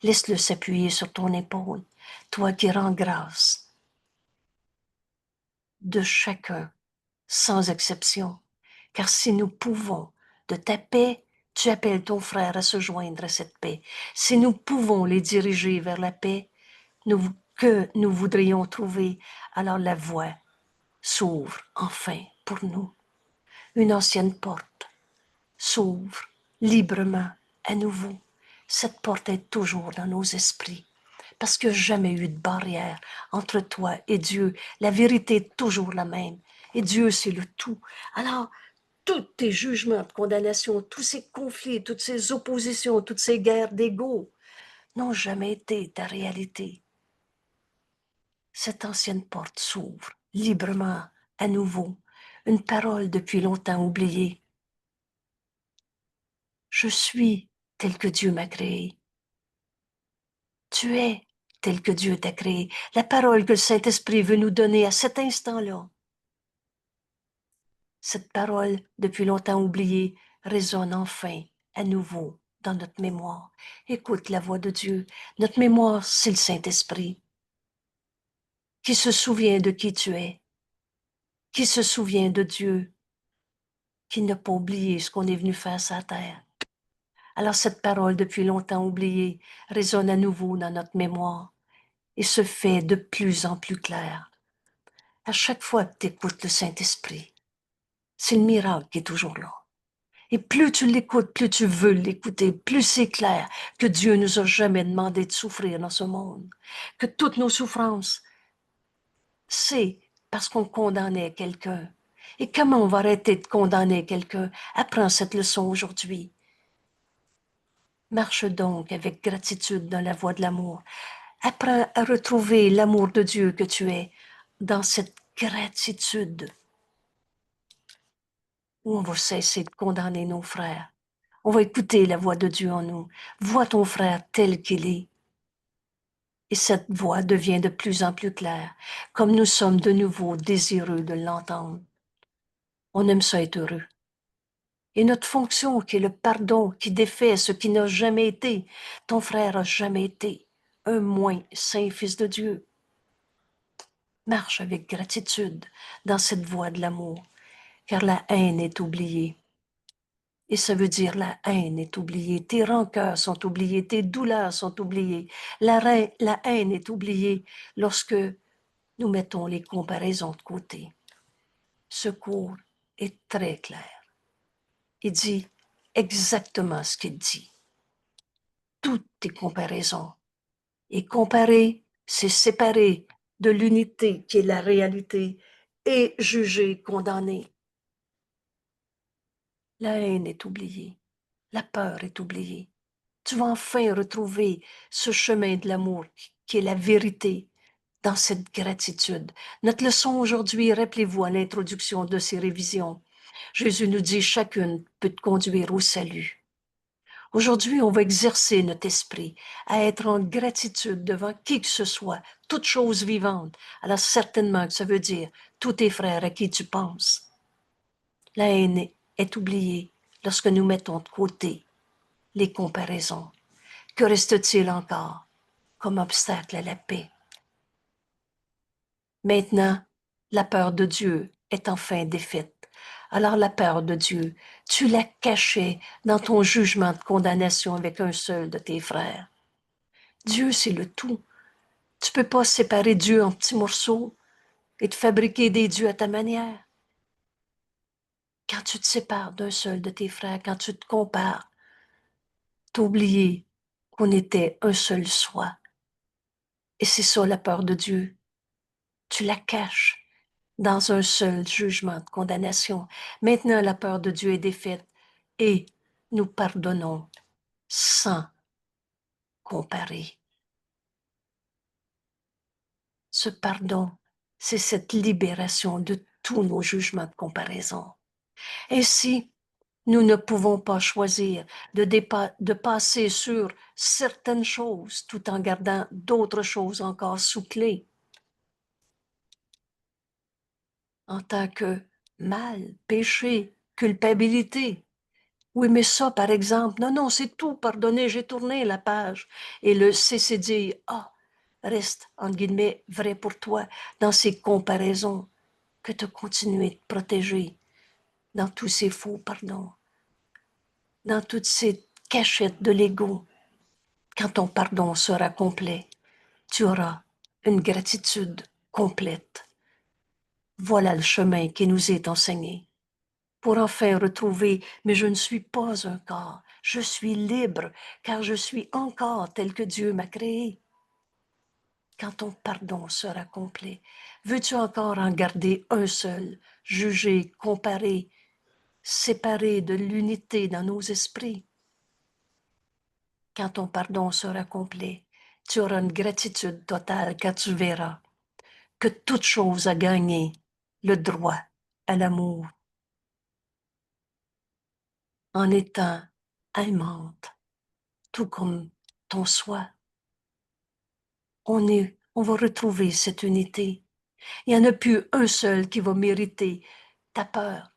laisse-le s'appuyer sur ton épaule, toi qui rends grâce de chacun, sans exception. Car si nous pouvons, de ta paix, tu appelles ton frère à se joindre à cette paix. Si nous pouvons les diriger vers la paix que nous voudrions trouver, alors la voie s'ouvre enfin pour nous. Une ancienne porte s'ouvre librement à nouveau. Cette porte est toujours dans nos esprits, parce qu'il n'y a jamais eu de barrière entre toi et Dieu. La vérité est toujours la même, et Dieu, c'est le tout. Alors, tous tes jugements de condamnation, tous ces conflits, toutes ces oppositions, toutes ces guerres d'ego n'ont jamais été ta réalité. Cette ancienne porte s'ouvre librement à nouveau. une parole depuis longtemps oubliée. Je suis tel que Dieu m'a créé. Tu es tel que Dieu t'a créé. La parole que le Saint-Esprit veut nous donner à cet instant-là. Cette parole, depuis longtemps oubliée, résonne enfin à nouveau dans notre mémoire. Écoute la voix de Dieu. Notre mémoire, c'est le Saint-Esprit qui se souvient de qui tu es, qui se souvient de Dieu, qui n'a pas oublié ce qu'on est venu faire sur la terre. Alors cette parole, depuis longtemps oubliée, résonne à nouveau dans notre mémoire et se fait de plus en plus claire. À chaque fois que tu écoutes le Saint-Esprit, c'est le miracle qui est toujours là. Et plus tu l'écoutes, plus tu veux l'écouter, plus c'est clair que Dieu nous a jamais demandé de souffrir dans ce monde, que toutes nos souffrances, c'est parce qu'on condamnait quelqu'un. Et comment on va arrêter de condamner quelqu'un? Apprends cette leçon aujourd'hui. Marche donc avec gratitude dans la voie de l'amour. Apprends à retrouver l'amour de Dieu que tu es dans cette gratitude où on va cesser de condamner nos frères. On va écouter la voix de Dieu en nous. Vois ton frère tel qu'il est. Et cette voix devient de plus en plus claire, comme nous sommes de nouveau désireux de l'entendre. On aime ça être heureux. Et notre fonction, qui est le pardon, qui défait ce qui n'a jamais été, ton frère n'a jamais été un moins saint fils de Dieu. Marche avec gratitude dans cette voie de l'amour, car la haine est oubliée. Et ça veut dire la haine est oubliée, tes rancœurs sont oubliées, tes douleurs sont oubliées. La haine est oubliée lorsque nous mettons les comparaisons de côté. Ce cours est très clair. Il dit exactement ce qu'il dit. Toutes tes comparaisons. Et comparer, c'est séparer de l'unité qui est la réalité et juger, condamner. La haine est oubliée. La peur est oubliée. Tu vas enfin retrouver ce chemin de l'amour qui est la vérité dans cette gratitude. Notre leçon aujourd'hui, rappelez-vous à l'introduction de ces révisions, Jésus nous dit chacune peut te conduire au salut. Aujourd'hui, on va exercer notre esprit à être en gratitude devant qui que ce soit, toute chose vivante. Alors certainement que ça veut dire tous tes frères à qui tu penses. La haine est oubliée lorsque nous mettons de côté les comparaisons. Que reste-t-il encore comme obstacle à la paix? Maintenant, la peur de Dieu est enfin défaite. Alors la peur de Dieu, tu la cachais dans ton jugement de condamnation avec un seul de tes frères. Dieu, c'est le tout. Tu peux pas séparer Dieu en petits morceaux et te fabriquer des dieux à ta manière. Quand tu te sépares d'un seul de tes frères, quand tu te compares, t'as oublié qu'on était un seul soi. Et c'est ça la peur de Dieu. Tu la caches dans un seul jugement de condamnation. Maintenant, la peur de Dieu est défaite et nous pardonnons sans comparer. Ce pardon, c'est cette libération de tous nos jugements de comparaison. Ainsi, nous ne pouvons pas choisir de passer sur certaines choses tout en gardant d'autres choses encore sous clé. En tant que mal, péché, culpabilité. Oui, mais ça, par exemple, non, non, c'est tout pardonné, j'ai tourné la page. Et le cessez dire, reste, entre guillemets, vrai pour toi dans ces comparaisons que de continuer de protéger dans tous ces faux pardons, dans toutes ces cachettes de l'ego. Quand ton pardon sera complet, tu auras une gratitude complète. Voilà le chemin qui nous est enseigné. Pour enfin retrouver, mais je ne suis pas un corps, je suis libre, car je suis encore tel que Dieu m'a créé. Quand ton pardon sera complet, veux-tu encore en garder un seul, juger, comparer, séparer de l'unité dans nos esprits? Quand ton pardon sera complet, tu auras une gratitude totale car tu verras que toute chose a gagné le droit à l'amour en étant aimante, tout comme ton soi. On va retrouver cette unité. Il n'y en a plus un seul qui va mériter ta peur.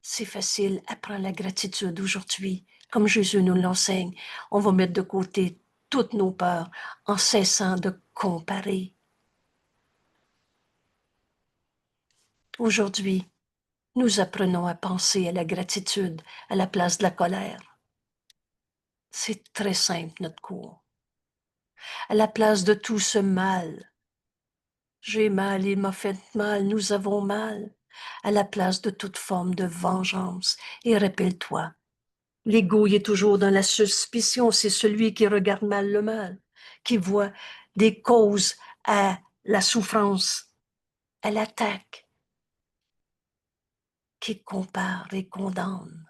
C'est facile, apprends la gratitude aujourd'hui, comme Jésus nous l'enseigne. On va mettre de côté toutes nos peurs en cessant de comparer. Aujourd'hui, nous apprenons à penser à la gratitude à la place de la colère. C'est très simple, notre cours. À la place de tout ce mal, j'ai mal, il m'a fait mal, nous avons mal, à la place de toute forme de vengeance. Et rappelle-toi, l'ego il est toujours dans la suspicion, c'est celui qui regarde mal le mal, qui voit des causes à la souffrance, à l'attaque, qui compare et condamne.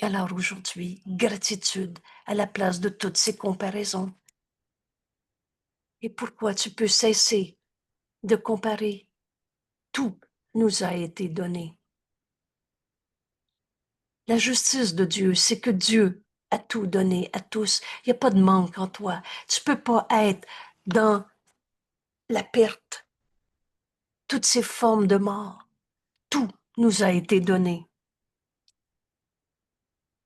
Alors aujourd'hui, gratitude à la place de toutes ces comparaisons. Et pourquoi tu peux cesser de comparer? Tout nous a été donné. La justice de Dieu, c'est que Dieu a tout donné à tous. Il n'y a pas de manque en toi. Tu peux pas être dans la perte. Toutes ces formes de mort, tout nous a été donné.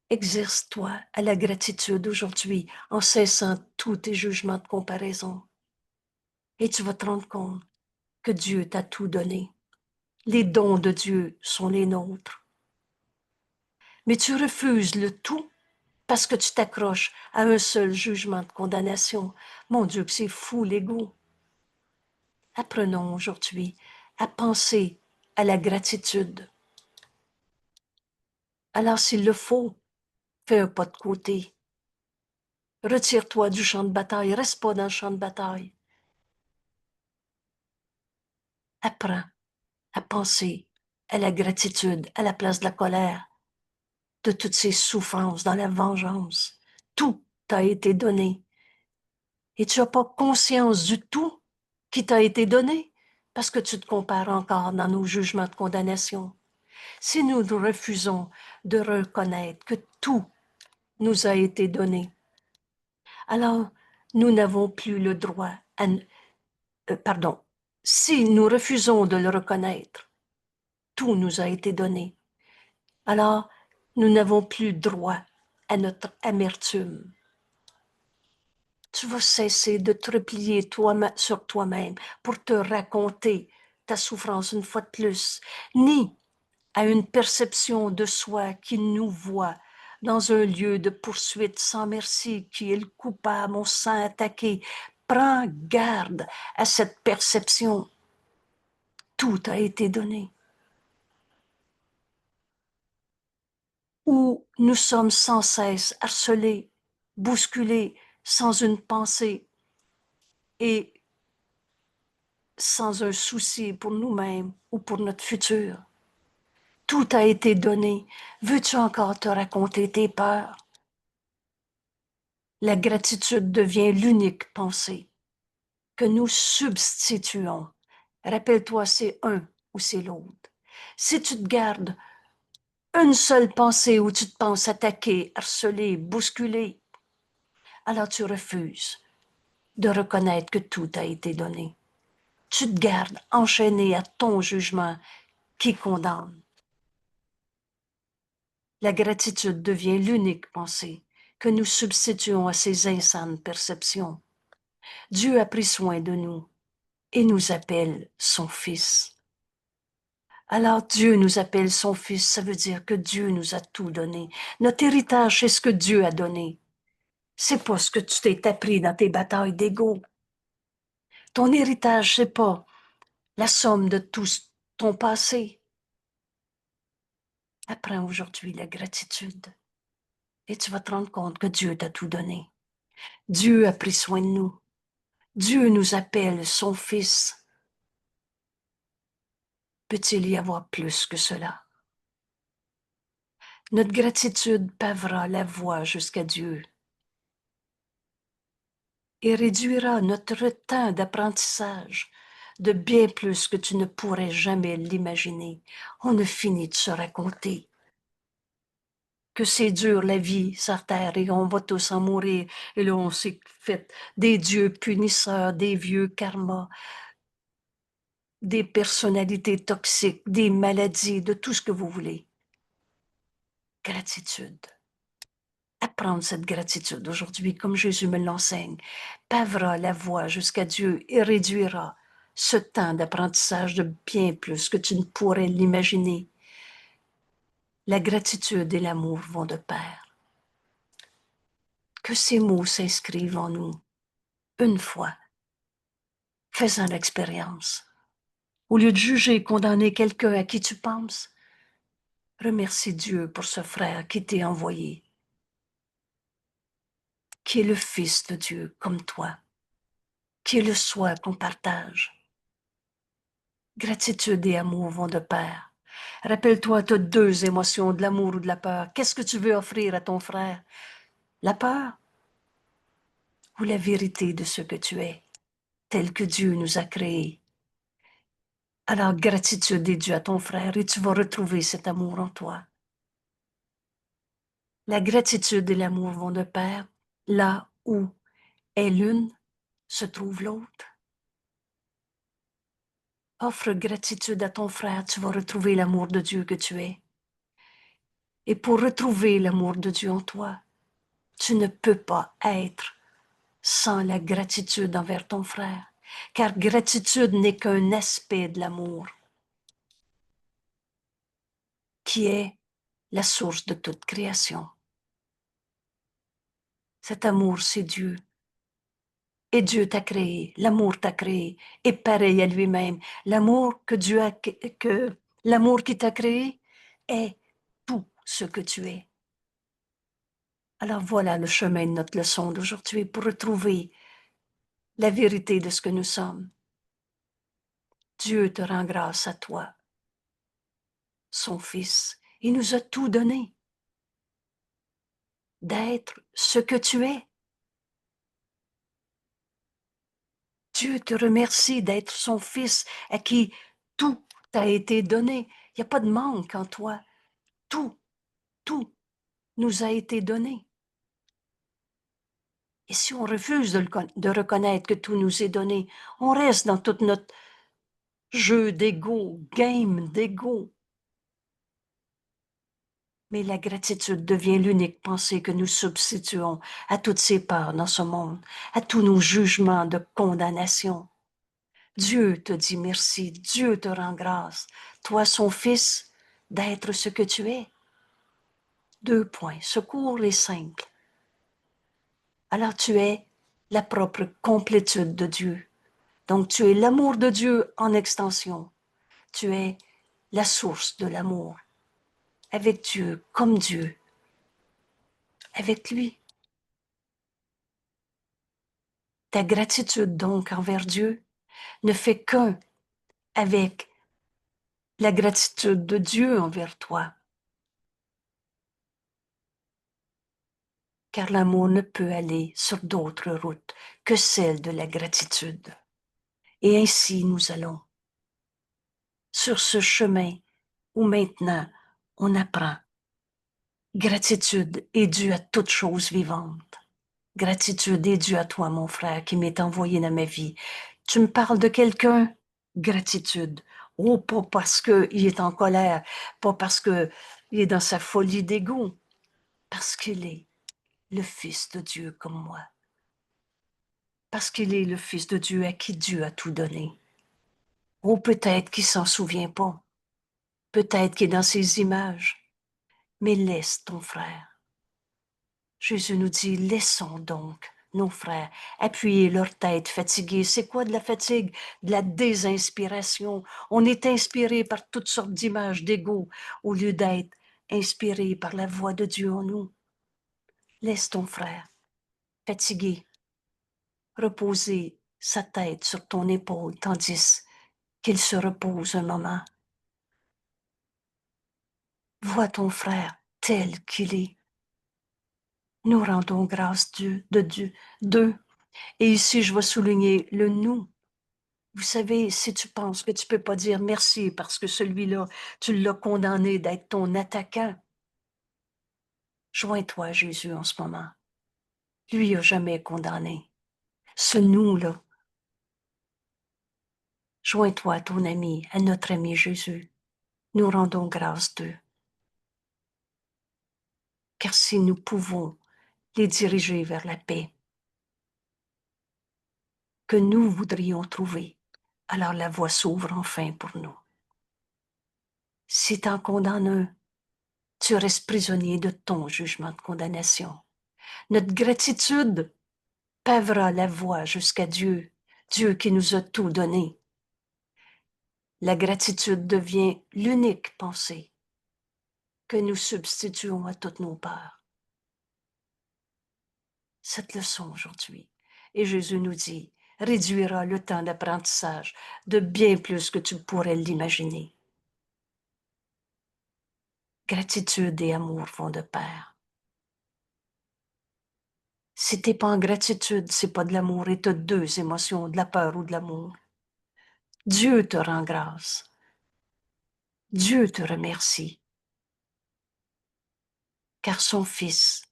Exerce-toi à la gratitude aujourd'hui en cessant tous tes jugements de comparaison. Et tu vas te rendre compte que Dieu t'a tout donné. Les dons de Dieu sont les nôtres. Mais tu refuses le tout parce que tu t'accroches à un seul jugement de condamnation. Mon Dieu, que c'est fou l'ego. Apprenons aujourd'hui à penser à la gratitude. Alors s'il le faut, fais un pas de côté. Retire-toi du champ de bataille, reste pas dans le champ de bataille. Apprends à penser à la gratitude à la place de la colère, de toutes ces souffrances dans la vengeance. Tout t'a été donné. Et tu n'as pas conscience du tout qui t'a été donné parce que tu te compares encore dans nos jugements de condamnation. Si nous refusons de reconnaître que tout nous a été donné, alors nous n'avons plus le droit à... pardon, si nous refusons de le reconnaître, tout nous a été donné, alors nous n'avons plus droit à notre amertume. Tu vas cesser de te replier sur toi-même pour te raconter ta souffrance une fois de plus, ni à une perception de soi qui nous voit dans un lieu de poursuite sans merci, qui est le coupable, on se sent attaqué. Prends garde à cette perception. Tout a été donné. Où nous sommes sans cesse harcelés, bousculés, sans une pensée et sans un souci pour nous-mêmes ou pour notre futur. Tout a été donné. Veux-tu encore te raconter tes peurs? La gratitude devient l'unique pensée que nous substituons. Rappelle-toi, c'est un ou c'est l'autre. Si tu te gardes une seule pensée où tu te penses attaqué, harcelé, bousculé, alors tu refuses de reconnaître que tout a été donné. Tu te gardes enchaîné à ton jugement qui condamne. La gratitude devient l'unique pensée que nous substituons à ces insanes perceptions. Dieu a pris soin de nous et nous appelle son Fils. Alors Dieu nous appelle son Fils, ça veut dire que Dieu nous a tout donné. Notre héritage, c'est ce que Dieu a donné. C'est pas ce que tu t'es appris dans tes batailles d'ego. Ton héritage, c'est pas la somme de tout ton passé. Apprends aujourd'hui la gratitude et tu vas te rendre compte que Dieu t'a tout donné. Dieu a pris soin de nous. Dieu nous appelle son Fils. Peut-il y avoir plus que cela? Notre gratitude pavera la voie jusqu'à Dieu et réduira notre temps d'apprentissage de bien plus que tu ne pourrais jamais l'imaginer. On ne finit de se raconter que c'est dur la vie sur terre et on va tous en mourir. Et là, on s'est fait des dieux punisseurs, des vieux karmas, des personnalités toxiques, des maladies, de tout ce que vous voulez. Gratitude. Apprendre cette gratitude aujourd'hui, comme Jésus me l'enseigne, pavera la voie jusqu'à Dieu et réduira ce temps d'apprentissage de bien plus que tu ne pourrais l'imaginer. La gratitude et l'amour vont de pair. Que ces mots s'inscrivent en nous une fois, faisant l'expérience. Au lieu de juger et condamner quelqu'un à qui tu penses, remercie Dieu pour ce frère qui t'est envoyé, qui est le Fils de Dieu comme toi, qui est le soi qu'on partage. Gratitude et amour vont de pair. Rappelle-toi, tu as deux émotions, de l'amour ou de la peur. Qu'est-ce que tu veux offrir à ton frère? La peur ou la vérité de ce que tu es, tel que Dieu nous a créés? Alors, gratitude et Dieu à ton frère et tu vas retrouver cet amour en toi. La gratitude et l'amour vont de pair. Là où est l'une, se trouve l'autre. Offre gratitude à ton frère, tu vas retrouver l'amour de Dieu que tu es. Et pour retrouver l'amour de Dieu en toi, tu ne peux pas être sans la gratitude envers ton frère, car gratitude n'est qu'un aspect de l'amour, qui est la source de toute création. Cet amour, c'est Dieu. Et Dieu t'a créé, l'amour t'a créé, et pareil à lui-même. L'amour que Dieu a, l'amour qui t'a créé est tout ce que tu es. Alors voilà le chemin de notre leçon d'aujourd'hui pour retrouver la vérité de ce que nous sommes. Dieu te rend grâce à toi, son Fils. Il nous a tout donné. D'être ce que tu es. Dieu te remercie d'être son Fils à qui tout t'a été donné. Il n'y a pas de manque en toi. Tout nous a été donné. Et si on refuse de reconnaître que tout nous est donné, on reste dans tout notre jeu d'ego, game d'ego. Mais la gratitude devient l'unique pensée que nous substituons à toutes ces parts dans ce monde, à tous nos jugements de condamnation. Dieu te dit merci, Dieu te rend grâce, toi son Fils, d'être ce que tu es. 2 points, secours et simple. Alors tu es la propre complétude de Dieu. Donc tu es l'amour de Dieu en extension. Tu es la source de l'amour. Avec Dieu, comme Dieu. Avec lui. Ta gratitude donc envers Dieu ne fait qu'un avec la gratitude de Dieu envers toi. Car l'amour ne peut aller sur d'autres routes que celle de la gratitude. Et ainsi nous allons sur ce chemin où maintenant on apprend. Gratitude est due à toute chose vivante. Gratitude est due à toi, mon frère, qui m'est envoyé dans ma vie. Tu me parles de quelqu'un? Gratitude. Oh, pas parce qu'il est en colère, pas parce qu'il est dans sa folie d'ego, parce qu'il est le Fils de Dieu comme moi. Parce qu'il est le Fils de Dieu à qui Dieu a tout donné. Oh, peut-être qu'il s'en souvient pas. Peut-être qu'il est dans ses images. Mais laisse ton frère. Jésus nous dit, laissons donc nos frères appuyer leur tête fatiguée. C'est quoi de la fatigue? De la désinspiration. On est inspiré par toutes sortes d'images d'ego au lieu d'être inspiré par la voix de Dieu en nous. Laisse ton frère fatigué reposer sa tête sur ton épaule tandis qu'il se repose un moment. Vois ton frère tel qu'il est. Nous rendons grâce de Dieu, d'eux. Et ici, je vais souligner le nous. Vous savez, si tu penses que tu peux pas dire merci parce que celui-là, tu l'as condamné d'être ton attaquant, joins-toi à Jésus en ce moment. Lui a jamais condamné. Ce nous-là, joins-toi à ton ami, à notre ami Jésus. Nous rendons grâce d'eux. Car si nous pouvons les diriger vers la paix que nous voudrions trouver, alors la voie s'ouvre enfin pour nous. Si t'en condamnes un, tu restes prisonnier de ton jugement de condamnation. Notre gratitude pavera la voie jusqu'à Dieu, Dieu qui nous a tout donné. La gratitude devient l'unique pensée que nous substituons à toutes nos peurs. Cette leçon aujourd'hui, et Jésus nous dit, réduira le temps d'apprentissage de bien plus que tu pourrais l'imaginer. Gratitude et amour vont de pair. Si t'es pas en gratitude, c'est pas de l'amour et t'as deux émotions, de la peur ou de l'amour. Dieu te rend grâce. Dieu te remercie. Car son Fils,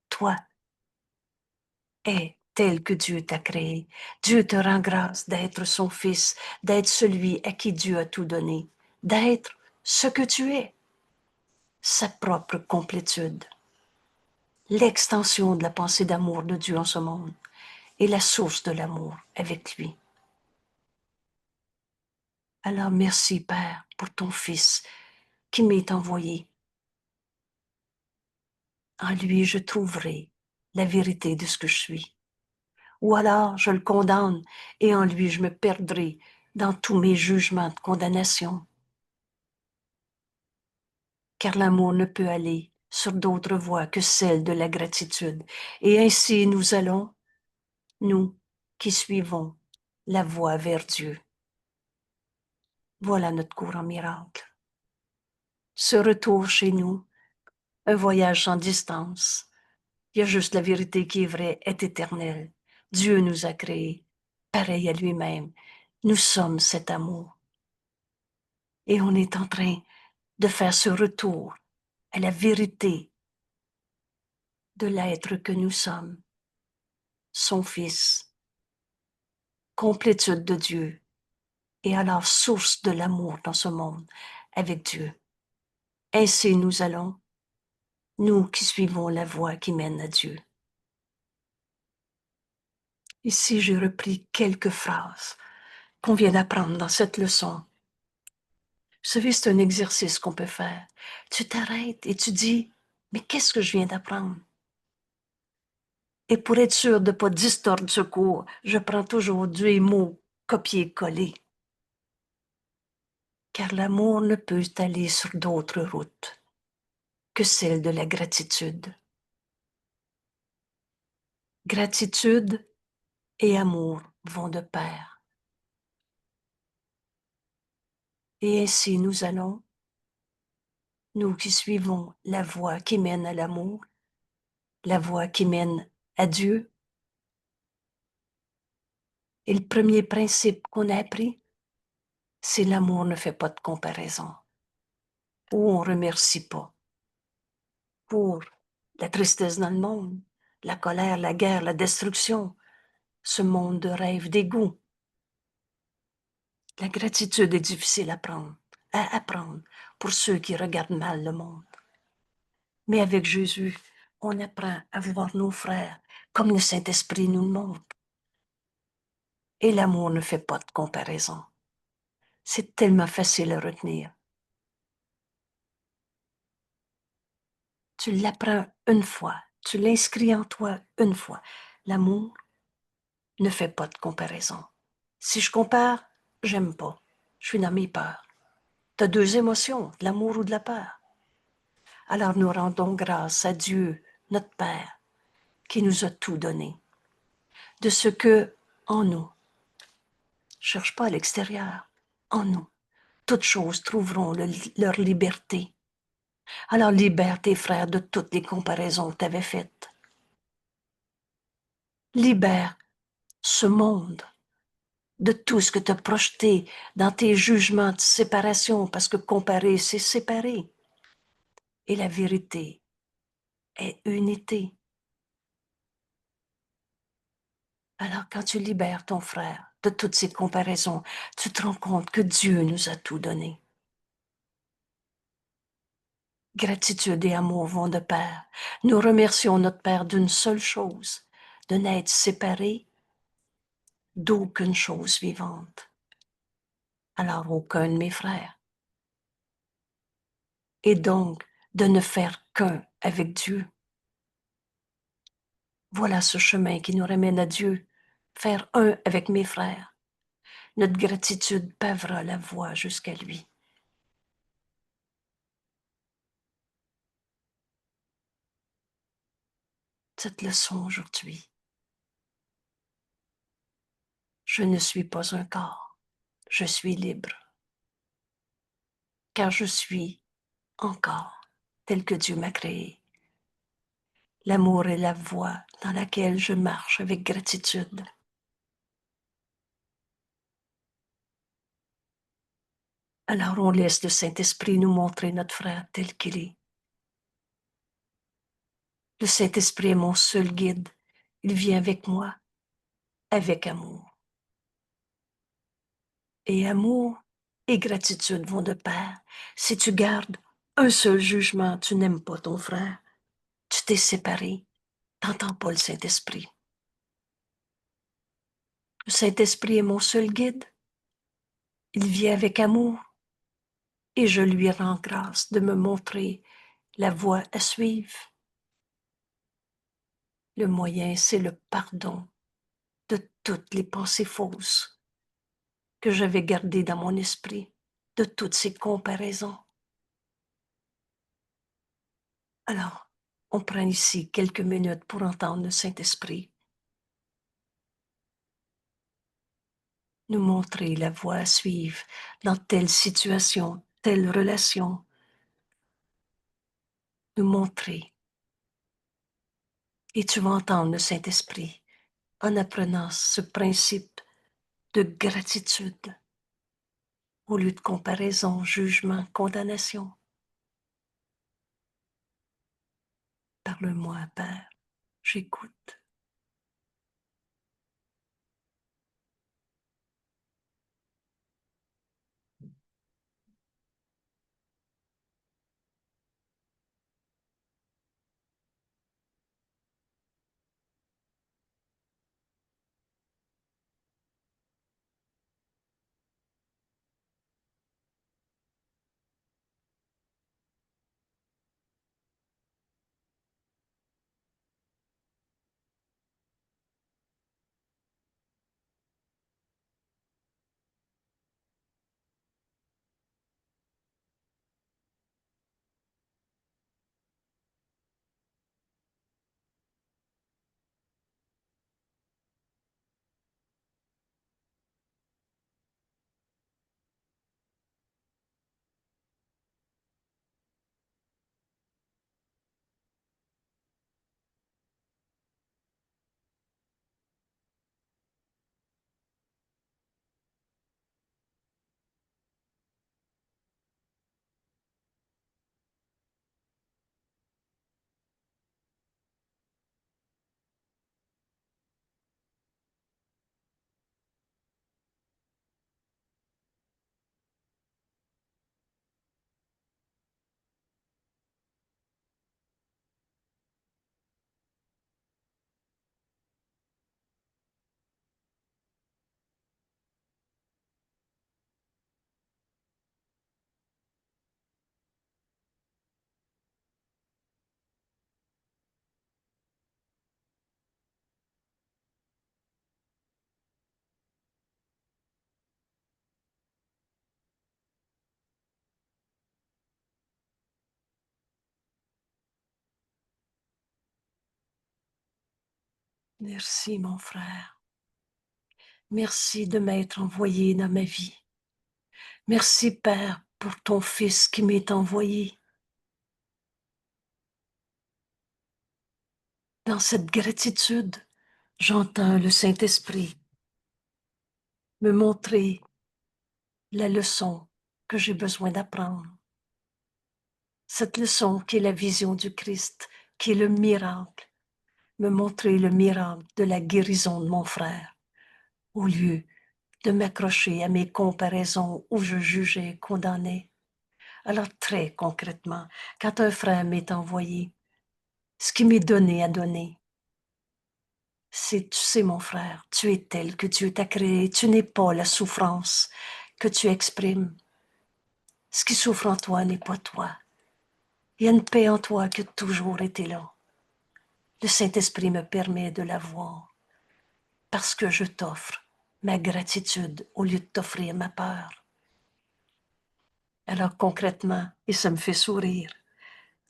toi, est tel que Dieu t'a créé. Dieu te rend grâce d'être son Fils, d'être celui à qui Dieu a tout donné, d'être ce que tu es, sa propre complétude, l'extension de la pensée d'amour de Dieu en ce monde et la source de l'amour avec lui. Alors merci, Père, pour ton Fils qui m'est envoyé. En lui, je trouverai la vérité de ce que je suis. Ou alors, je le condamne et en lui, je me perdrai dans tous mes jugements de condamnation. Car l'amour ne peut aller sur d'autres voies que celle de la gratitude. Et ainsi, nous allons, nous qui suivons la voie vers Dieu. Voilà notre cours en miracle. Ce retour chez nous, un voyage sans distance. Il y a juste la vérité qui est vraie, est éternelle. Dieu nous a créés, pareil à lui-même. Nous sommes cet amour. Et on est en train de faire ce retour à la vérité de l'être que nous sommes, son Fils, complétude de Dieu, et alors source de l'amour dans ce monde avec Dieu. Ainsi nous allons, nous qui suivons la voie qui mène à Dieu. Ici, j'ai repris quelques phrases qu'on vient d'apprendre dans cette leçon. Vous savez, c'est un exercice qu'on peut faire. Tu t'arrêtes et tu dis, mais qu'est-ce que je viens d'apprendre? Et pour être sûr de ne pas distordre ce cours, je prends toujours des mots copier-coller. Car l'amour ne peut aller sur d'autres routes que celle de la gratitude. Gratitude et amour vont de pair. Et ainsi nous allons, nous qui suivons la voie qui mène à l'amour, la voie qui mène à Dieu. Et le premier principe qu'on a appris, c'est l'amour ne fait pas de comparaison. Ou on ne remercie pas pour la tristesse dans le monde, la colère, la guerre, la destruction, ce monde de rêve, d'égout. La gratitude est difficile à apprendre pour ceux qui regardent mal le monde. Mais avec Jésus, on apprend à voir nos frères comme le Saint-Esprit nous le montre. Et l'amour ne fait pas de comparaison. C'est tellement facile à retenir. Tu l'apprends une fois, tu l'inscris en toi une fois. L'amour ne fait pas de comparaison. Si je compare, j'aime pas. Je suis dans mes peurs. Tu as deux émotions, de l'amour ou de la peur. Alors nous rendons grâce à Dieu, notre Père, qui nous a tout donné. De ce que, en nous, cherche pas à l'extérieur, en nous, toutes choses trouveront leur liberté. Alors libère tes frères de toutes les comparaisons que tu avais faites. Libère ce monde de tout ce que tu as projeté dans tes jugements de séparation, parce que comparer, c'est séparer. Et la vérité est unité. Alors, quand tu libères ton frère de toutes ces comparaisons, tu te rends compte que Dieu nous a tout donné. Gratitude et amour vont de pair. Nous remercions notre Père d'une seule chose, de n'être séparés d'aucune chose vivante. Alors, aucun de mes frères. Et donc, de ne faire qu'un avec Dieu. Voilà ce chemin qui nous ramène à Dieu, faire un avec mes frères. Notre gratitude pavera la voie jusqu'à lui. Cette leçon aujourd'hui. Je ne suis pas un corps, je suis libre, car je suis encore tel que Dieu m'a créé. L'amour est la voie dans laquelle je marche avec gratitude. Alors on laisse le Saint-Esprit nous montrer notre frère tel qu'il est. Le Saint-Esprit est mon seul guide. Il vient avec moi, avec amour. Et amour et gratitude vont de pair. Si tu gardes un seul jugement, tu n'aimes pas ton frère. Tu t'es séparé. T'entends pas le Saint-Esprit. Le Saint-Esprit est mon seul guide. Il vient avec amour et je lui rends grâce de me montrer la voie à suivre. Le moyen, c'est le pardon de toutes les pensées fausses que j'avais gardées dans mon esprit, de toutes ces comparaisons. Alors, on prend ici quelques minutes pour entendre le Saint-Esprit nous montrer la voie à suivre dans telle situation, telle relation, nous montrer. Et tu vas entendre le Saint-Esprit en apprenant ce principe de gratitude au lieu de comparaison, jugement, condamnation. Parle-moi, Père, j'écoute. Merci, mon frère. Merci de m'être envoyé dans ma vie. Merci, Père, pour ton Fils qui m'est envoyé. Dans cette gratitude, j'entends le Saint-Esprit me montrer la leçon que j'ai besoin d'apprendre. Cette leçon qui est la vision du Christ, qui est le miracle, me montrer le miracle de la guérison de mon frère, au lieu de m'accrocher à mes comparaisons où je jugeais et condamnais. Alors très concrètement, quand un frère m'est envoyé, ce qui m'est donné à donner, c'est, tu sais mon frère, tu es tel que Dieu t'a créé, tu n'es pas la souffrance que tu exprimes. Ce qui souffre en toi n'est pas toi. Il y a une paix en toi qui a toujours été là. Le Saint-Esprit me permet de la voir parce que je t'offre ma gratitude au lieu de t'offrir ma peur. Alors concrètement, et ça me fait sourire,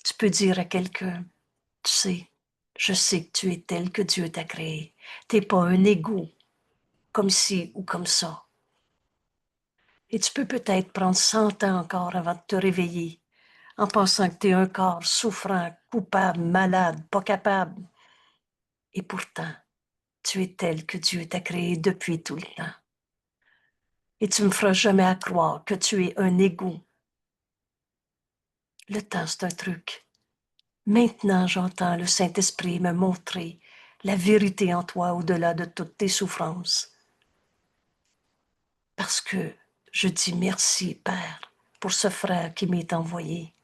tu peux dire à quelqu'un, tu sais, je sais que tu es tel que Dieu t'a créé. Tu n'es pas un égo, comme ci ou comme ça. Et tu peux peut-être prendre 100 ans encore avant de te réveiller, en pensant que tu es un corps souffrant, coupable, malade, pas capable. Et pourtant, tu es tel que Dieu t'a créé depuis tout le temps. Et tu me feras jamais à croire que tu es un égo. Le temps, c'est un truc. Maintenant, j'entends le Saint-Esprit me montrer la vérité en toi au-delà de toutes tes souffrances. Parce que je dis merci, Père, pour ce frère qui m'est envoyé.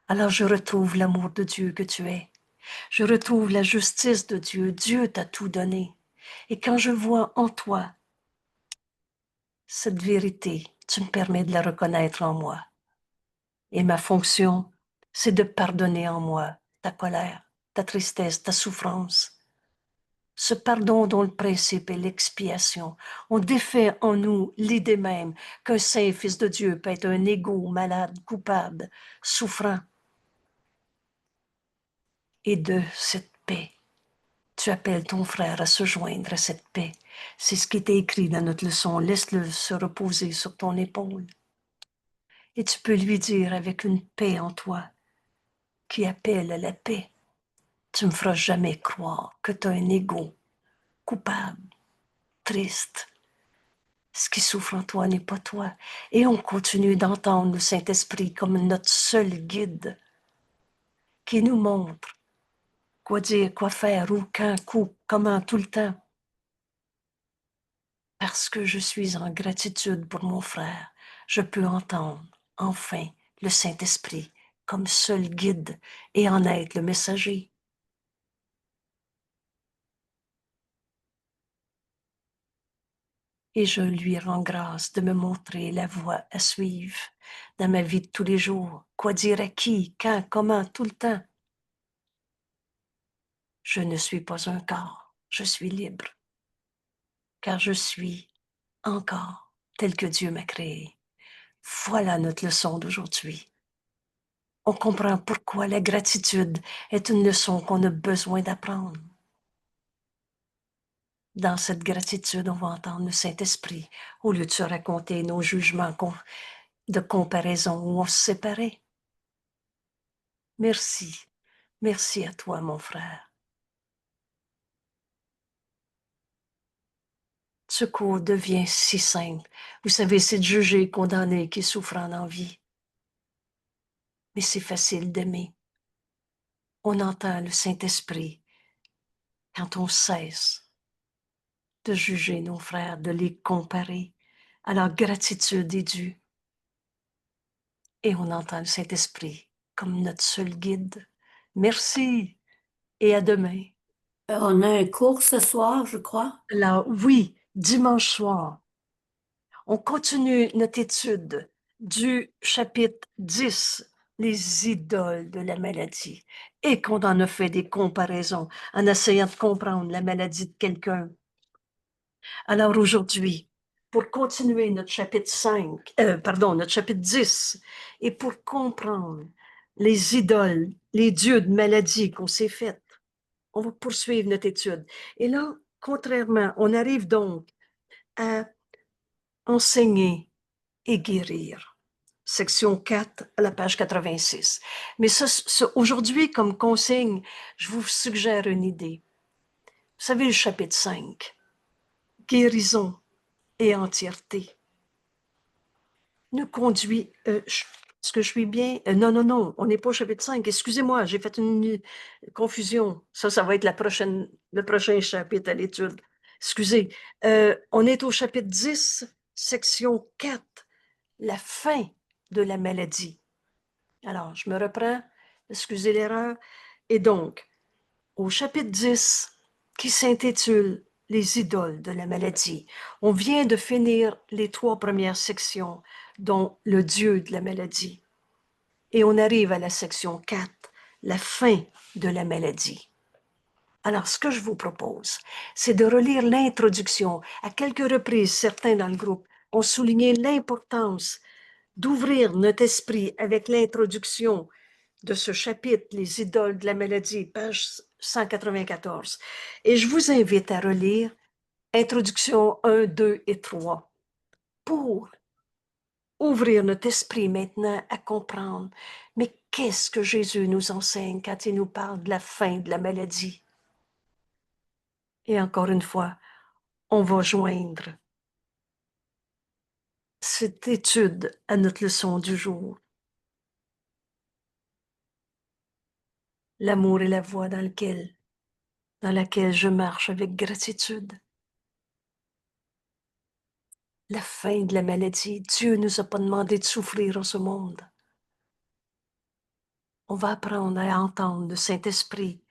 Alors je retrouve l'amour de Dieu que tu es. Je retrouve la justice de Dieu. Dieu t'a tout donné. Et quand je vois en toi cette vérité, tu me permets de la reconnaître en moi. Et ma fonction, c'est de pardonner en moi ta colère, ta tristesse, ta souffrance. Ce pardon dont le principe est l'expiation. On défait en nous l'idée même qu'un saint fils de Dieu peut être un égo, malade, coupable, souffrant. Et de cette paix, tu appelles ton frère à se joindre à cette paix. C'est ce qui est écrit dans notre leçon. Laisse-le se reposer sur ton épaule. Et tu peux lui dire avec une paix en toi qui appelle à la paix. Tu me feras jamais croire que tu as un égo coupable, triste. Ce qui souffre en toi n'est pas toi. Et on continue d'entendre le Saint-Esprit comme notre seul guide qui nous montre quoi dire, quoi faire, où, quand, comment, tout le temps. Parce que je suis en gratitude pour mon frère, je peux entendre, enfin, le Saint-Esprit comme seul guide et en être le messager. Et je lui rends grâce de me montrer la voie à suivre dans ma vie de tous les jours. Quoi dire à qui, quand, comment, tout le temps. Je ne suis pas un corps, je suis libre, car je suis encore tel que Dieu m'a créé. Voilà notre leçon d'aujourd'hui. On comprend pourquoi la gratitude est une leçon qu'on a besoin d'apprendre. Dans cette gratitude, on va entendre le Saint-Esprit, au lieu de se raconter nos jugements de comparaison où on se séparait. Merci, merci à toi, mon frère. Ce cours devient si simple. Vous savez, c'est de juger et condamner qui souffre en envie. Mais c'est facile d'aimer. On entend le Saint-Esprit quand on cesse de juger nos frères, de les comparer. Alors, gratitude est due. Et on entend le Saint-Esprit comme notre seul guide. Merci et à demain. On a un cours ce soir, je crois. Alors, oui, dimanche soir, on continue notre étude du chapitre 10, les idoles de la maladie, et qu'on en a fait des comparaisons en essayant de comprendre la maladie de quelqu'un. Alors aujourd'hui, pour continuer notre chapitre notre chapitre 10, et pour comprendre les idoles, les dieux de maladie qu'on s'est faites, on va poursuivre notre étude. Et là, contrairement, on arrive donc à enseigner et guérir. Section 4 à la page 86. Mais aujourd'hui, comme consigne, je vous suggère une idée. Vous savez, le chapitre 5, guérison et entièreté. Nous conduit, est-ce que je suis bien? Non, non, non, on n'est pas au chapitre 5. Excusez-moi, j'ai fait une confusion. Ça va être le prochain chapitre à l'étude. Excusez. On est au chapitre 10, section 4, la fin de la maladie. Alors, je me reprends. Excusez l'erreur. Et donc, au chapitre 10, qui s'intitule Les idoles de la maladie, on vient de finir les 3 premières sections, dont le Dieu de la maladie. Et on arrive à la section 4, la fin de la maladie. Alors, ce que je vous propose, c'est de relire l'introduction. À quelques reprises, certains dans le groupe ont souligné l'importance d'ouvrir notre esprit avec l'introduction de ce chapitre, Les idoles de la maladie, page 194. Et je vous invite à relire introduction 1, 2 et 3 pour ouvrir notre esprit maintenant à comprendre, mais qu'est-ce que Jésus nous enseigne quand il nous parle de la fin de la maladie? Et encore une fois, on va joindre cette étude à notre leçon du jour. L'amour est la voie dans laquelle je marche avec gratitude. La fin de la maladie, Dieu ne nous a pas demandé de souffrir en ce monde. On va apprendre à entendre le Saint-Esprit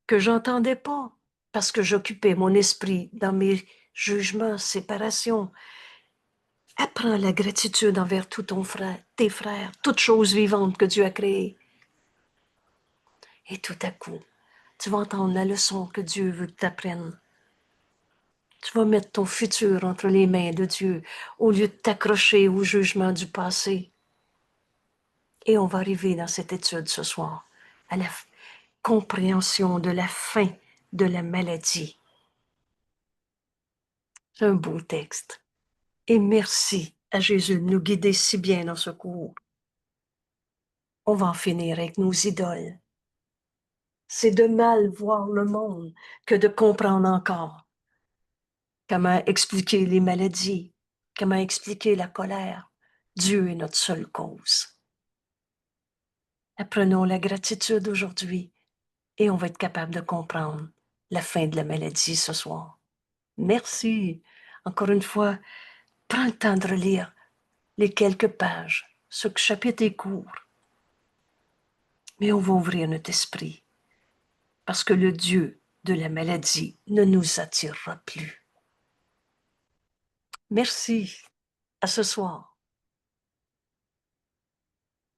que j'entendais pas parce que j'occupais mon esprit dans mes jugements, séparations. Apprends la gratitude envers tout ton frère, tes frères, toutes choses vivantes que Dieu a créées. Et tout à coup, tu vas entendre la leçon que Dieu veut que tu apprennes. Tu vas mettre ton futur entre les mains de Dieu au lieu de t'accrocher au jugement du passé. Et on va arriver dans cette étude ce soir à la compréhension de la fin de la maladie. C'est un beau texte. Et merci à Jésus de nous guider si bien dans ce cours. On va en finir avec nos idoles. C'est de mal voir le monde que de comprendre encore comment expliquer les maladies, comment expliquer la colère. Dieu est notre seule cause. Apprenons la gratitude aujourd'hui et on va être capable de comprendre la fin de la maladie ce soir. Merci. Encore une fois, prends le temps de relire les quelques pages. Ce chapitre est court. Mais on va ouvrir notre esprit parce que le Dieu de la maladie ne nous attirera plus. Merci. À ce soir.